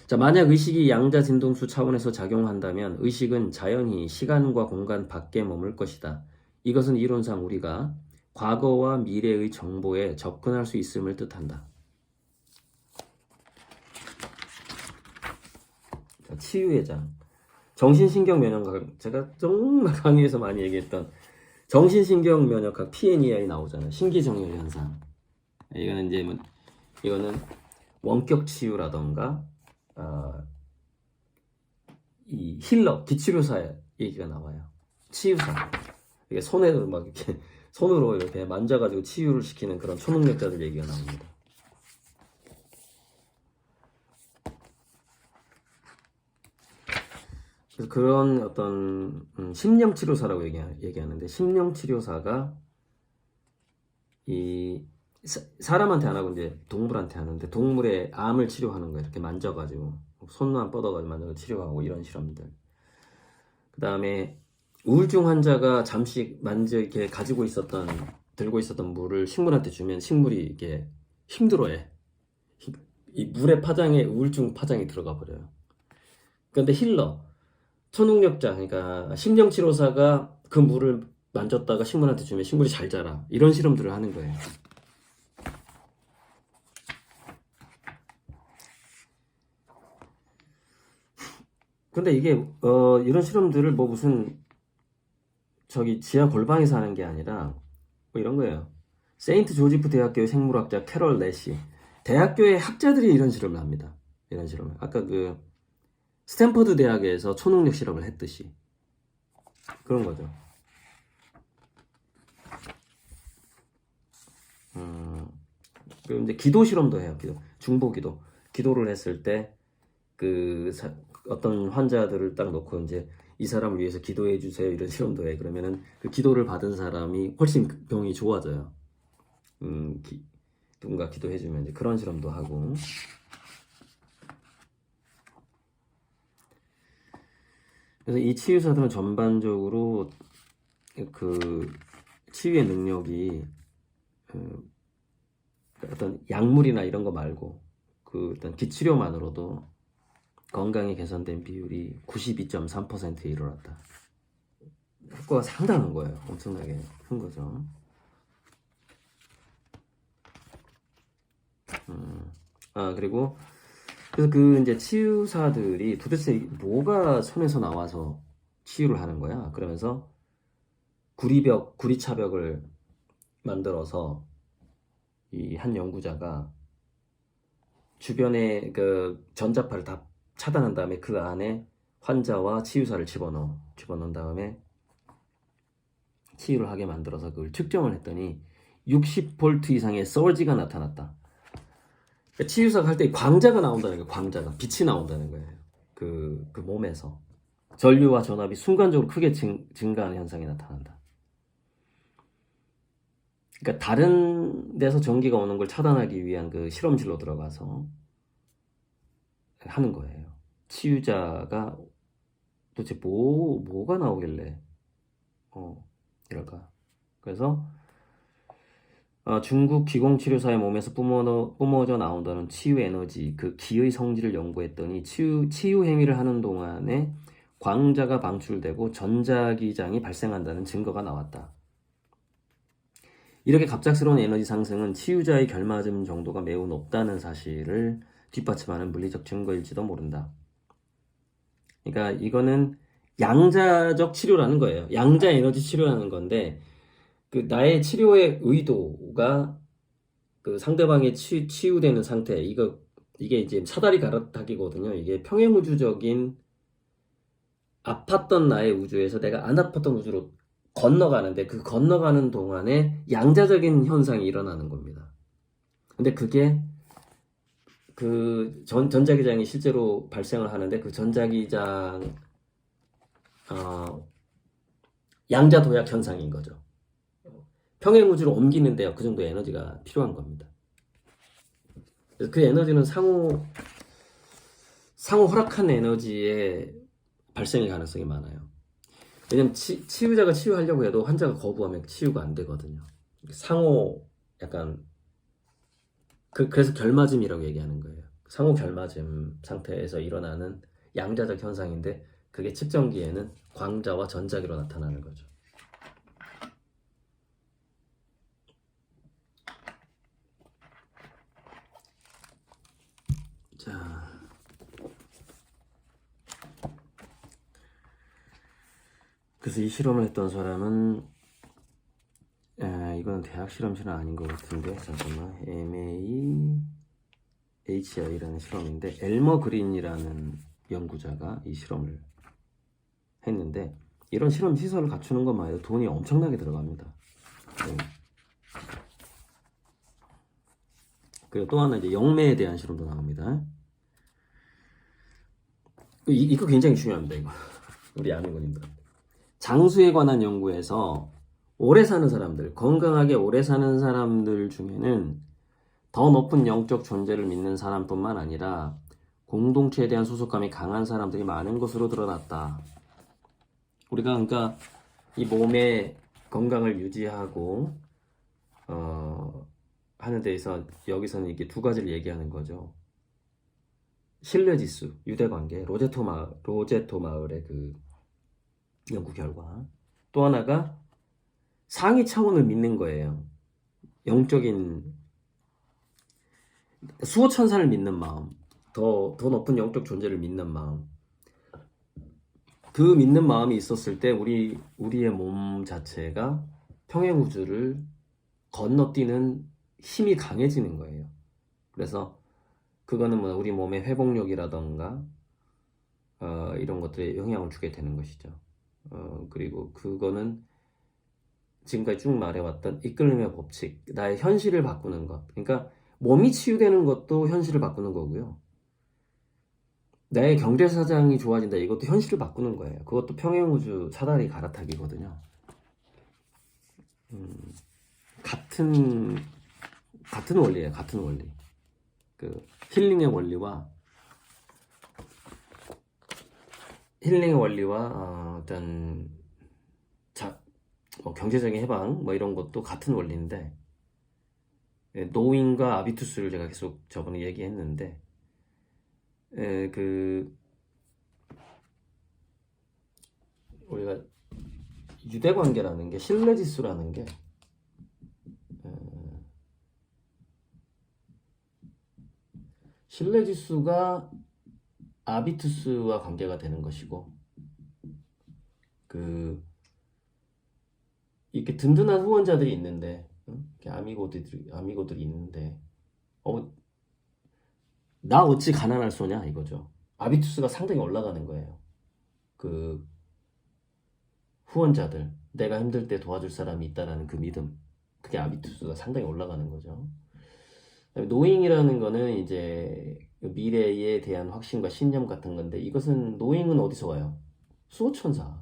자, 만약 의식이 양자 진동수 차원에서 작용한다면 의식은 자연히 시간과 공간 밖에 머물 것이다. 이것은 이론상 우리가 과거와 미래의 정보에 접근할 수 있음을 뜻한다. 자, 치유의 장. 정신신경면역학. 제가 정말 강의에서 많이 얘기했던 정신신경면역학 PNEI 나오잖아요. 신기정열 현상. 이거는 원격 치유라던가 이 힐러, 기치료사 얘기가 나와요. 치유사. 이게 손으로 이렇게 만져가지고 치유를 시키는 그런 초능력자들 얘기가 나옵니다. 그래서 그런 어떤 심령치료사라고 얘기하는데 심령치료사가 이 사람한테 안 하고 이제 동물한테 하는데 동물의 암을 치료하는 거예요. 이렇게 만져가지고 손만 뻗어가지고 만져서 치료하고 이런 실험들. 그 다음에 우울증 환자가 잠시 이렇게 들고 있었던 물을 식물한테 주면 식물이 이게 힘들어해. 이 물의 파장에 우울증 파장이 들어가 버려요. 그런데 힐러, 초능력자, 그러니까 심령치료사가 그 물을 만졌다가 식물한테 주면 식물이 잘 자라. 이런 실험들을 하는 거예요. 근데 이게 이런 실험들을 뭐 무슨 지하 골방에서 하는 게 아니라 뭐 이런 거예요. 세인트 조지프 대학교의 생물학자 캐럴 넷이 대학교의 학자들이 이런 실험을 합니다. 이런 실험을 아까 그 스탠퍼드 대학에서 초능력 실험을 했듯이 그런 거죠. 그리고 이제 기도 실험도 해요. 기도를 했을 때 어떤 환자들을 딱 놓고 이제 이 사람을 위해서 기도해 주세요 이런 실험도 해. 그러면은 그 기도를 받은 사람이 훨씬 병이 좋아져요. 누군가 기도해 주면 이제 그런 실험도 하고. 그래서 이 치유사들은 전반적으로 그 치유의 능력이 어떤 약물이나 이런 거 말고 그 어떤 기치료만으로도 건강이 개선된 비율이 92.3%에 이르렀다. 효과가 상당한 거예요. 엄청나게 큰 거죠. 그리고 그 이제 치유사들이 도대체 뭐가 손에서 나와서 치유를 하는 거야? 그러면서 구리차벽을 만들어서 이 한 연구자가 주변에 그 전자파를 다 차단한 다음에 그 안에 환자와 치유사를 집어넣은 다음에 치유를 하게 만들어서 그걸 측정을 했더니 60V 이상의 서지가 나타났다. 그러니까 치유사가 할 때 광자가 나온다는 거예요. 광자가 빛이 나온다는 거예요. 그 몸에서 전류와 전압이 순간적으로 크게 증가하는 현상이 나타난다. 그러니까 다른 데서 전기가 오는 걸 차단하기 위한 그 실험실로 들어가서 하는 거예요. 치유자가 도대체 뭐가 나오길래 이럴까? 그래서 중국 기공치료사의 몸에서 뿜어져 나온다는 치유 에너지, 그 기의 성질을 연구했더니 치유 행위를 하는 동안에 광자가 방출되고 전자기장이 발생한다는 증거가 나왔다. 이렇게 갑작스러운 에너지 상승은 치유자의 결맞음 정도가 매우 높다는 사실을 뒷받침하는 물리적 증거일지도 모른다. 그러니까 이거는 양자적 치료라는 거예요. 양자 에너지 치료라는 건데 그 나의 치료의 의도가 그 상대방의 치유되는 상태, 이게 이제 사다리 갈아타기거든요. 이게 평행우주적인 아팠던 나의 우주에서 내가 안 아팠던 우주로 건너가는데 그 건너가는 동안에 양자적인 현상이 일어나는 겁니다. 근데 그게 그 전자기장이 실제로 발생을 하는데 그 전자기장 양자 도약 현상인 거죠. 평행우주로 옮기는데요. 그 정도 에너지가 필요한 겁니다. 그래서 그 에너지는 상호 허락한 에너지의 발생의 가능성이 많아요. 왜냐면 치유자가 치유하려고 해도 환자가 거부하면 치유가 안 되거든요. 상호 약간 그래서 결맞음이라고 얘기하는 거예요. 상호 결맞음 상태에서 일어나는 양자적 현상인데 그게 측정기에는 광자와 전자기로 나타나는 거죠. 자, 그래서 이 실험을 했던 사람은 이건 대학 실험실은 아닌 것 같은데 잠깐만 MAHI라는 실험인데 엘머 그린이라는 연구자가 이 실험을 했는데 이런 실험 시설을 갖추는 것만 해도 돈이 엄청나게 들어갑니다. 네. 그리고 또 하나 이제 영매에 대한 실험도 나옵니다. 이거 굉장히 중요합니다. 이거 우리 아미고님들 장수에 관한 연구에서 오래 사는 사람들, 건강하게 오래 사는 사람들 중에는 더 높은 영적 존재를 믿는 사람뿐만 아니라 공동체에 대한 소속감이 강한 사람들이 많은 것으로 드러났다. 우리가 그러니까 이 몸의 건강을 유지하고 하는 데에서 여기서는 이게 두 가지를 얘기하는 거죠. 신뢰지수, 유대관계, 로제토 마을의 그 연구 결과. 또 하나가 상위 차원을 믿는 거예요. 영적인 수호천사를 믿는 마음, 더 높은 영적 존재를 믿는 마음. 그 믿는 마음이 있었을 때 우리의 몸 자체가 평행우주를 건너뛰는 힘이 강해지는 거예요. 그래서 그거는 뭐 우리 몸의 회복력이라던가 이런 것들에 영향을 주게 되는 것이죠. 그리고 그거는 지금까지 쭉 말해왔던 이끌림의 법칙, 나의 현실을 바꾸는 것. 그러니까 몸이 치유되는 것도 현실을 바꾸는 거고요. 내 경제 사정이 좋아진다. 이것도 현실을 바꾸는 거예요. 그것도 평행우주 사다리 갈아타기거든요. 같은 원리예요. 같은 원리. 그 힐링의 원리와 어떤 경제적인 해방 뭐 이런 것도 같은 원리인데, 노인과 아비투스를 제가 계속 저번에 얘기했는데, 우리가 유대관계라는 게, 신뢰지수라는 게 신뢰지수가 아비투스와 관계가 되는 것이고, 이렇게 든든한 후원자들이 있는데, 이렇게 아미고들이 있는데, 나 어찌 가난할 소냐 이거죠. 아비투스가 상당히 올라가는 거예요. 그 후원자들, 내가 힘들 때 도와줄 사람이 있다라는 그 믿음, 그게 아비투스가 상당히 올라가는 거죠. 노잉이라는 거는 이제 미래에 대한 확신과 신념 같은 건데, 이것은 노잉은 어디서 와요? 수호천사.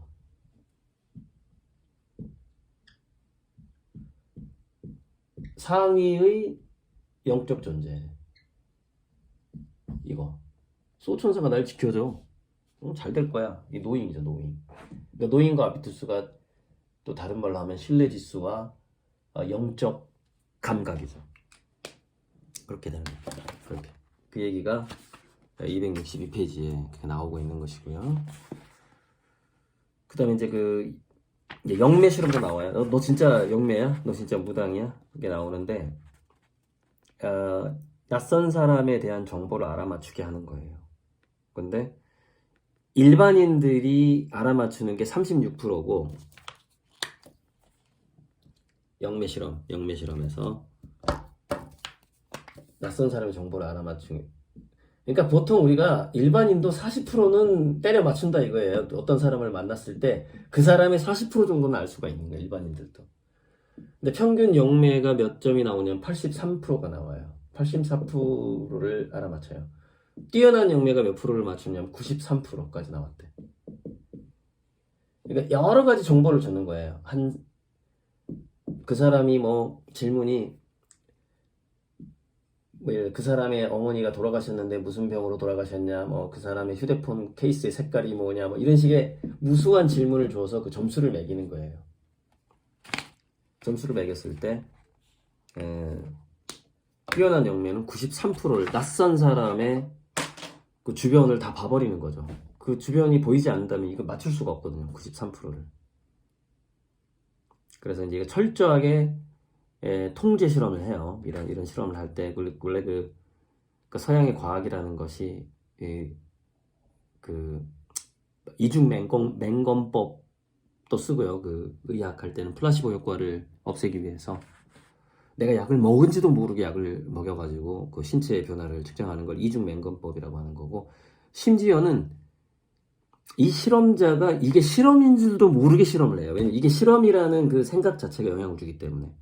상위의 영적 존재. 이거 수호천사가 날 지켜줘. 잘 될 거야. 이 노잉이죠, 노잉. 그러니까 노잉과 아비투스가 또 다른 말로 하면 신뢰지수와 영적 감각이죠. 그렇게 되는 겁니다. 그렇게. 그 얘기가 262페이지에 나오고 있는 것이고요. 그 다음에 이제 영매 실험도 나와요. 너 진짜 영매야? 너 진짜 무당이야? 이게 나오는데, 낯선 사람에 대한 정보를 알아맞추게 하는 거예요. 근데 일반인들이 알아맞추는 게 36%고, 영매 실험에서 낯선 사람의 정보를 알아맞추는. 그러니까 보통 우리가 일반인도 40%는 때려 맞춘다 이거예요. 어떤 사람을 만났을 때 그 사람의 40% 정도는 알 수가 있는 거예요, 일반인들도. 근데 평균 영매가 몇 점이 나오냐면 83%가 나와요. 84%를 알아맞혀요. 뛰어난 영매가 몇 프로를 맞추냐면 93%까지 나왔대. 그러니까 여러 가지 정보를 주는 거예요. 그 사람이 질문이 그 사람의 어머니가 돌아가셨는데 무슨 병으로 돌아가셨냐, 그 사람의 휴대폰 케이스의 색깔이 뭐냐, 이런 식의 무수한 질문을 줘서 그 점수를 매기는 거예요. 점수를 매겼을 때 뛰어난 영매는 93%를, 낯선 사람의 그 주변을 다 봐버리는 거죠. 그 주변이 보이지 않는다면 이거 맞출 수가 없거든요. 93%를. 그래서 이제 철저하게 통제 실험을 해요. 이런 실험을 할 때 원래 그 서양의 과학이라는 것이 그 이중 맹검법도 쓰고요. 그 의학할 때는 플라시보 효과를 없애기 위해서 내가 약을 먹은지도 모르게 약을 먹여가지고 그 신체의 변화를 측정하는 걸 이중 맹검법이라고 하는 거고, 심지어는 이 실험자가 이게 실험인 줄도 모르게 실험을 해요. 왜냐면 이게 실험이라는 그 생각 자체가 영향을 주기 때문에.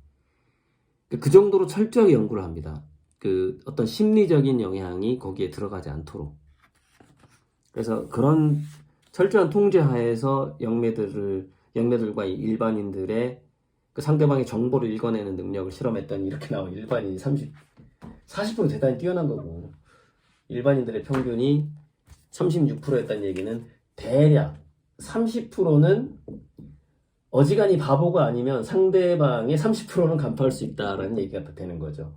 그 정도로 철저하게 연구를 합니다. 그 어떤 심리적인 영향이 거기에 들어가지 않도록. 그래서 그런 철저한 통제 하에서 영매들과 일반인들의 그 상대방의 정보를 읽어내는 능력을 실험했더니 이렇게 나와. 일반인이 40% 대단히 뛰어난 거고, 일반인들의 평균이 36%였다는 얘기는 대략 30%는 어지간히 바보가 아니면 상대방의 30%는 간파할 수 있다라는 얘기가 되는 거죠.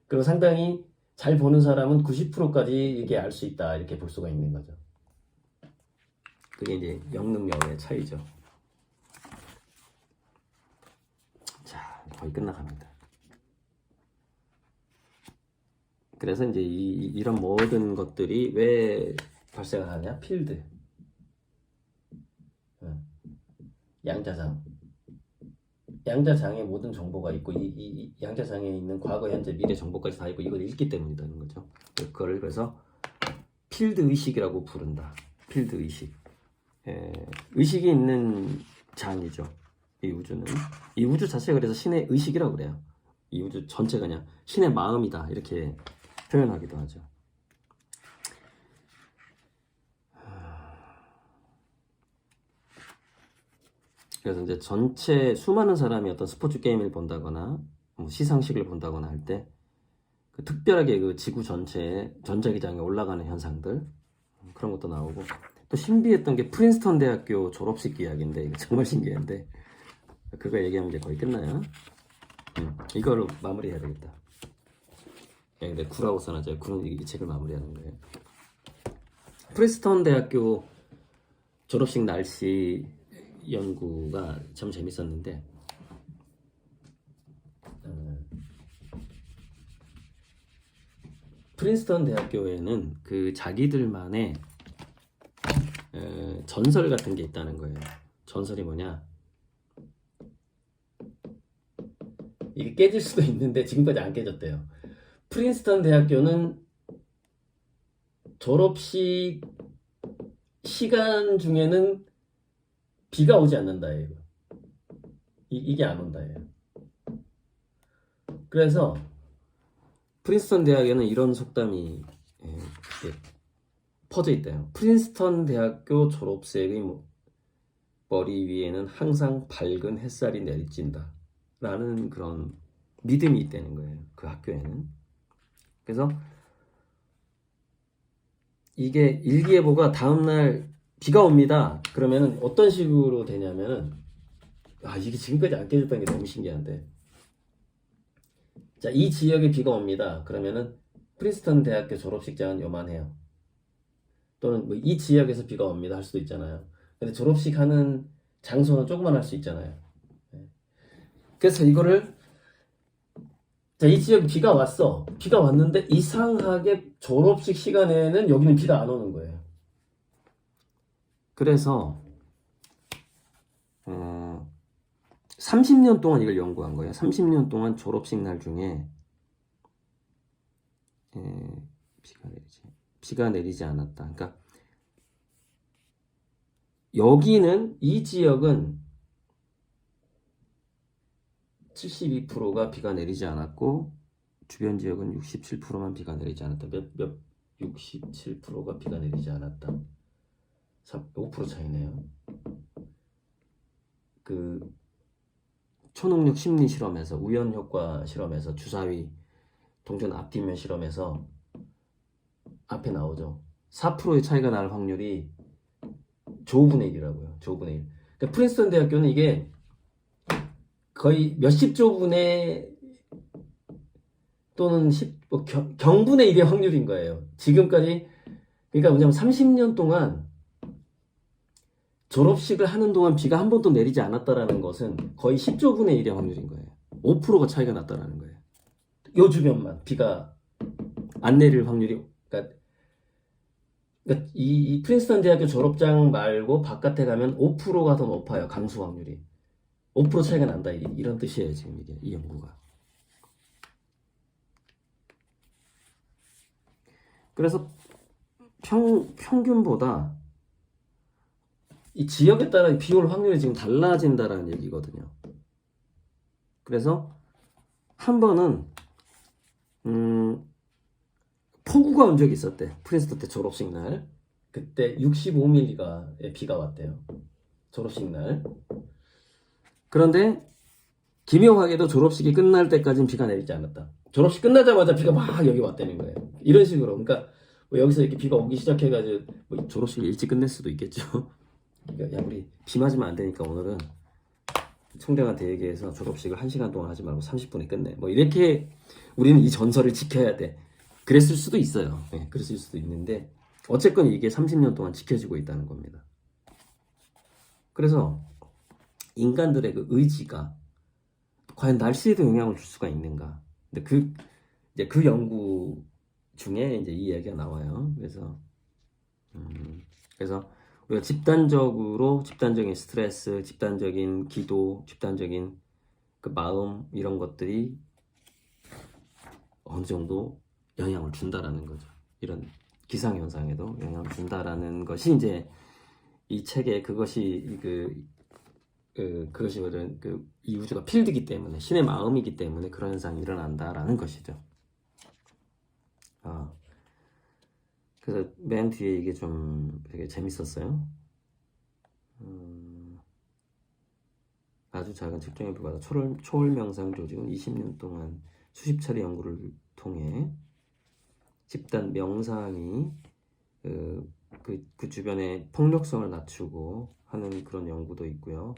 그리고 상당히 잘 보는 사람은 90%까지 이게 알 수 있다, 이렇게 볼 수가 있는 거죠. 그게 이제 영능력의 차이죠. 자, 거의 끝나갑니다. 그래서 이제 이런 모든 것들이 왜 발생하냐? 필드, 양자장에 모든 정보가 있고, 이 양자장에 있는 과거, 현재, 미래 정보까지 다 있고, 이걸 읽기 때문이라는 거죠. 그거를 그래서 필드 의식이라고 부른다. 필드 의식. 의식이 있는 장이죠. 이 우주는. 이 우주 자체가 그래서 신의 의식이라고 그래요. 이 우주 전체가 그냥 신의 마음이다, 이렇게 표현하기도 하죠. 그래서 이제 전체 수많은 사람이 어떤 스포츠 게임을 본다거나 뭐 시상식을 본다거나 할 때 그 특별하게 그 지구 전체에 전자기장에 올라가는 현상들 그런 것도 나오고 또 신비했던 게 프린스턴 대학교 졸업식 이야기인데 이거 정말 신기한데 그거 얘기하면 이제 거의 끝나요. 이걸로 마무리해야 되겠다. 근데 구라고 써놨죠. 구는 이 책을 마무리하는 거예요. 프린스턴 대학교 졸업식 날씨 연구가 참 재밌었는데 프린스턴 대학교에는 그 자기들만의 전설 같은 게 있다는 거예요. 전설이 뭐냐? 이게 깨질 수도 있는데 지금까지 안 깨졌대요. 프린스턴 대학교는 졸업식 시간 중에는 비가 오지 않는다예요. 이게 안 온다예요. 그래서 프린스턴 대학에는 이런 속담이 퍼져 있대요. 프린스턴 대학교 졸업생의 머리 위에는 항상 밝은 햇살이 내리친다 라는 그런 믿음이 있다는 거예요. 그 학교에는. 그래서 이게 일기예보가 다음날 비가 옵니다. 그러면은 어떤 식으로 되냐면은 이게 지금까지 안 깨졌다는 게 너무 신기한데 자, 이 지역에 비가 옵니다. 그러면은 프린스턴 대학교 졸업식장은 요만해요. 또는 뭐 이 지역에서 비가 옵니다 할 수도 있잖아요. 근데 졸업식 하는 장소는 조그만 할 수 있잖아요. 그래서 이거를 자, 이 지역에 비가 왔어. 비가 왔는데 이상하게 졸업식 시간에는 여기는 비가 안 오는 거예요. 그래서 30년 동안 이걸 연구한 거예요. 30년 동안 졸업식 날 중에 비가 내리지 않았다. 그러니까 여기는 이 지역은 72%가 비가 내리지 않았고 주변 지역은 67%만 비가 내리지 않았다. 67%가 비가 내리지 않았다. 5% 차이네요. 그 초능력 심리 실험에서 우연 효과 실험에서 주사위 동전 앞뒤면 실험에서 앞에 나오죠. 4%의 차이가 날 확률이 조분의 1이라고요. 조분의 1. 그러니까 프린스턴 대학교는 이게 거의 몇십 조분의 또는 경분의 1의 확률인 거예요. 지금까지 그러니까 뭐냐면 30년 동안 졸업식을 하는 동안 비가 한 번도 내리지 않았다라는 것은 거의 10조분의 1의 확률인 거예요. 5%가 차이가 났다라는 거예요. 요 주변만 비가 안 내릴 확률이 그러니까 이 프린스턴 대학교 졸업장 말고 바깥에 가면 5%가 더 높아요. 강수 확률이. 5% 차이가 난다. 이런 뜻이에요. 지금 이게 이 연구가. 그래서 평균보다 이 지역에 따라 비 올 확률이 지금 달라진다라는 얘기거든요. 그래서 한 번은 폭우가 온 적이 있었대. 프린스턴 때 졸업식 날. 그때 65mm가 비가 왔대요. 졸업식 날. 그런데 기묘하게도 졸업식이 끝날 때까지는 비가 내리지 않았다. 졸업식 끝나자마자 비가 막 여기 왔다는 거예요. 이런 식으로. 그러니까 뭐 여기서 이렇게 비가 오기 시작해가지고 뭐 졸업식을 일찍 끝낼 수도 있겠죠. 그러니까 야 우리 비 맞으면 안 되니까 오늘은 총장한테 얘기해서 졸업식을 1시간 동안 하지 말고 30분에 끝내. 뭐 이렇게 우리는 이 전설을 지켜야 돼. 그랬을 수도 있어요. 네, 그랬을 수도 있는데 어쨌건 이게 30년 동안 지켜지고 있다는 겁니다. 그래서 인간들의 그 의지가 과연 날씨에도 영향을 줄 수가 있는가? 근데 이제 그 연구 중에 이제 이 얘기가 나와요. 그래서 우리가 집단적인 스트레스, 집단적인 기도, 집단적인 그 마음 이런 것들이 어느 정도 영향을 준다라는 거죠. 이런 기상 현상에도 영향을 준다라는 것이 이제 이 책의 그것이 그것이 이 우주가 필드이기 때문에 신의 마음이기 때문에 그런 현상이 일어난다라는 것이죠. 그래서 맨 뒤에 이게 좀 되게 재밌었어요. 아주 작은 측정에 불과하다. 초월명상 조직은 20년 동안 수십 차례 연구를 통해 집단 명상이 그 주변의 폭력성을 낮추고 하는 그런 연구도 있고요.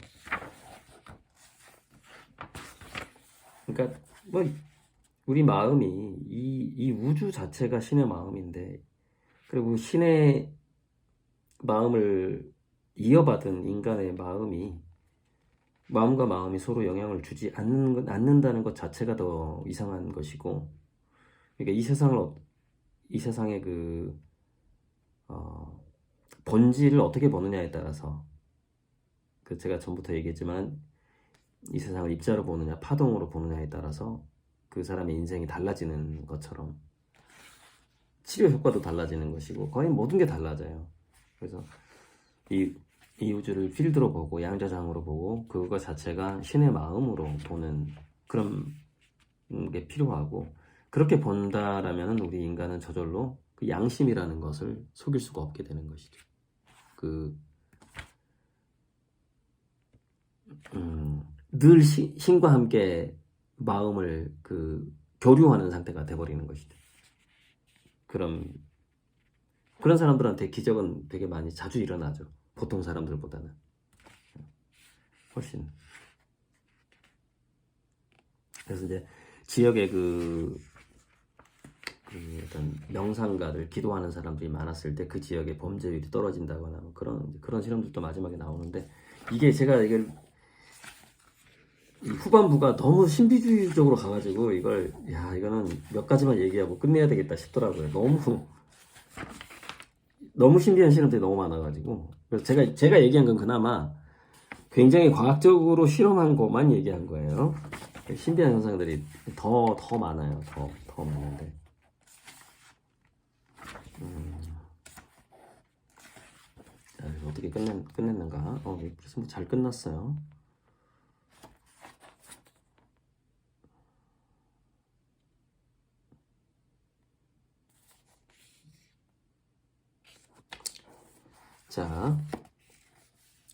그러니까 뭐 우리 마음이 이 우주 자체가 신의 마음인데, 그리고 신의 마음을 이어받은 인간의 마음과 마음이 서로 영향을 주지 않는다는 것 자체가 더 이상한 것이고, 그러니까 이 세상의 본질을 어떻게 보느냐에 따라서, 제가 전부터 얘기했지만 이 세상을 입자로 보느냐 파동으로 보느냐에 따라서 그 사람의 인생이 달라지는 것처럼 치료 효과도 달라지는 것이고 거의 모든 게 달라져요. 그래서 이 우주를 필드로 보고 양자장으로 보고 그거 자체가 신의 마음으로 보는 그런 게 필요하고, 그렇게 본다라면 우리 인간은 저절로 그 양심이라는 것을 속일 수가 없게 되는 것이죠. 늘 신과 함께 마음을 교류하는 상태가 돼버리는 것이죠. 그런 사람들한테 기적은 되게 자주 일어나죠. 보통 사람들보다는 훨씬. 그래서 이제 지역에 어떤 명상가들, 기도하는 사람들이 많았을 때 그 지역의 범죄율이 떨어진다거나 그런 실험들도 마지막에 나오는데, 이걸 이 후반부가 너무 신비주의적으로 가가지고 이거는 몇 가지만 얘기하고 끝내야 되겠다 싶더라고요. 너무 신비한 실험들이 너무 많아가지고. 그래서 제가 얘기한 건 그나마 굉장히 과학적으로 실험한 것만 얘기한 거예요. 신비한 현상들이 더 많아요. 더 많은데. 자, 어떻게 끝냈는가? 벌써 잘 끝났어요. 자,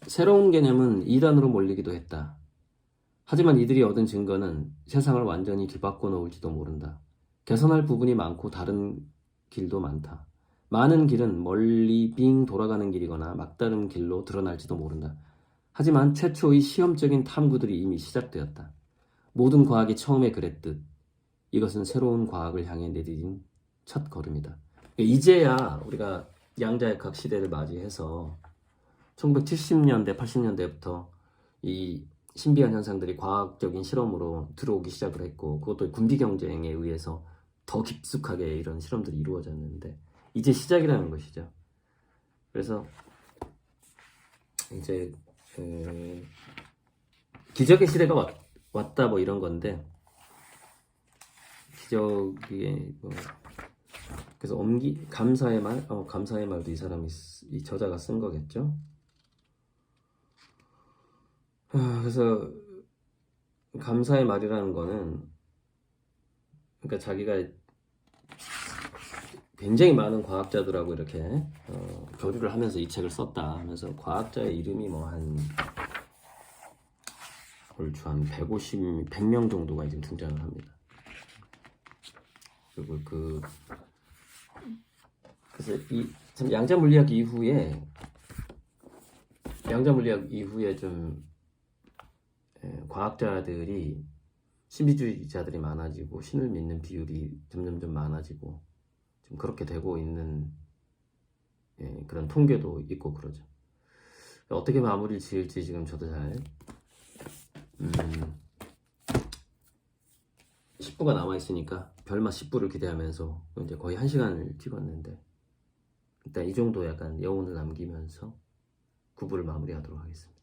새로운 개념은 이단으로 몰리기도 했다. 하지만 이들이 얻은 증거는 세상을 완전히 뒤바꿔 놓을지도 모른다. 개선할 부분이 많고 다른 길도 많다. 많은 길은 멀리 빙 돌아가는 길이거나 막다른 길로 드러날지도 모른다. 하지만 최초의 시험적인 탐구들이 이미 시작되었다. 모든 과학이 처음에 그랬듯 이것은 새로운 과학을 향해 내디딘 첫 걸음이다. 이제야 우리가 양자역학 시대를 맞이해서 1970년대, 80년대부터 이 신비한 현상들이 과학적인 실험으로 들어오기 시작을 했고, 그것도 군비 경쟁에 의해서 더 깊숙하게 이런 실험들이 이루어졌는데 이제 시작이라는 것이죠. 그래서 이제 기적의 시대가 왔다 뭐 이런 건데, 기적이 그래서 감사의 말도 이 저자가 쓴 거겠죠. 그래서 감사의 말이라는 거는, 그러니까 자기가 굉장히 많은 과학자들하고 이렇게 교류를 하면서 이 책을 썼다 하면서, 과학자의 이름이 얼추 한 100명 정도가 지금 등장을 합니다. 그리고 그래서 참 양자 물리학 이후에 좀 과학자들이, 신비주의자들이 많아지고 신을 믿는 비율이 점점 많아지고 좀 그렇게 되고 있는 그런 통계도 있고 그러죠. 어떻게 마무리를 지을지 지금 저도 잘 10부가 남아있으니까 별맛 10부를 기대하면서 이제 거의 1시간을 찍었는데, 일단 이 정도 약간 여운을 남기면서 9부를 마무리하도록 하겠습니다.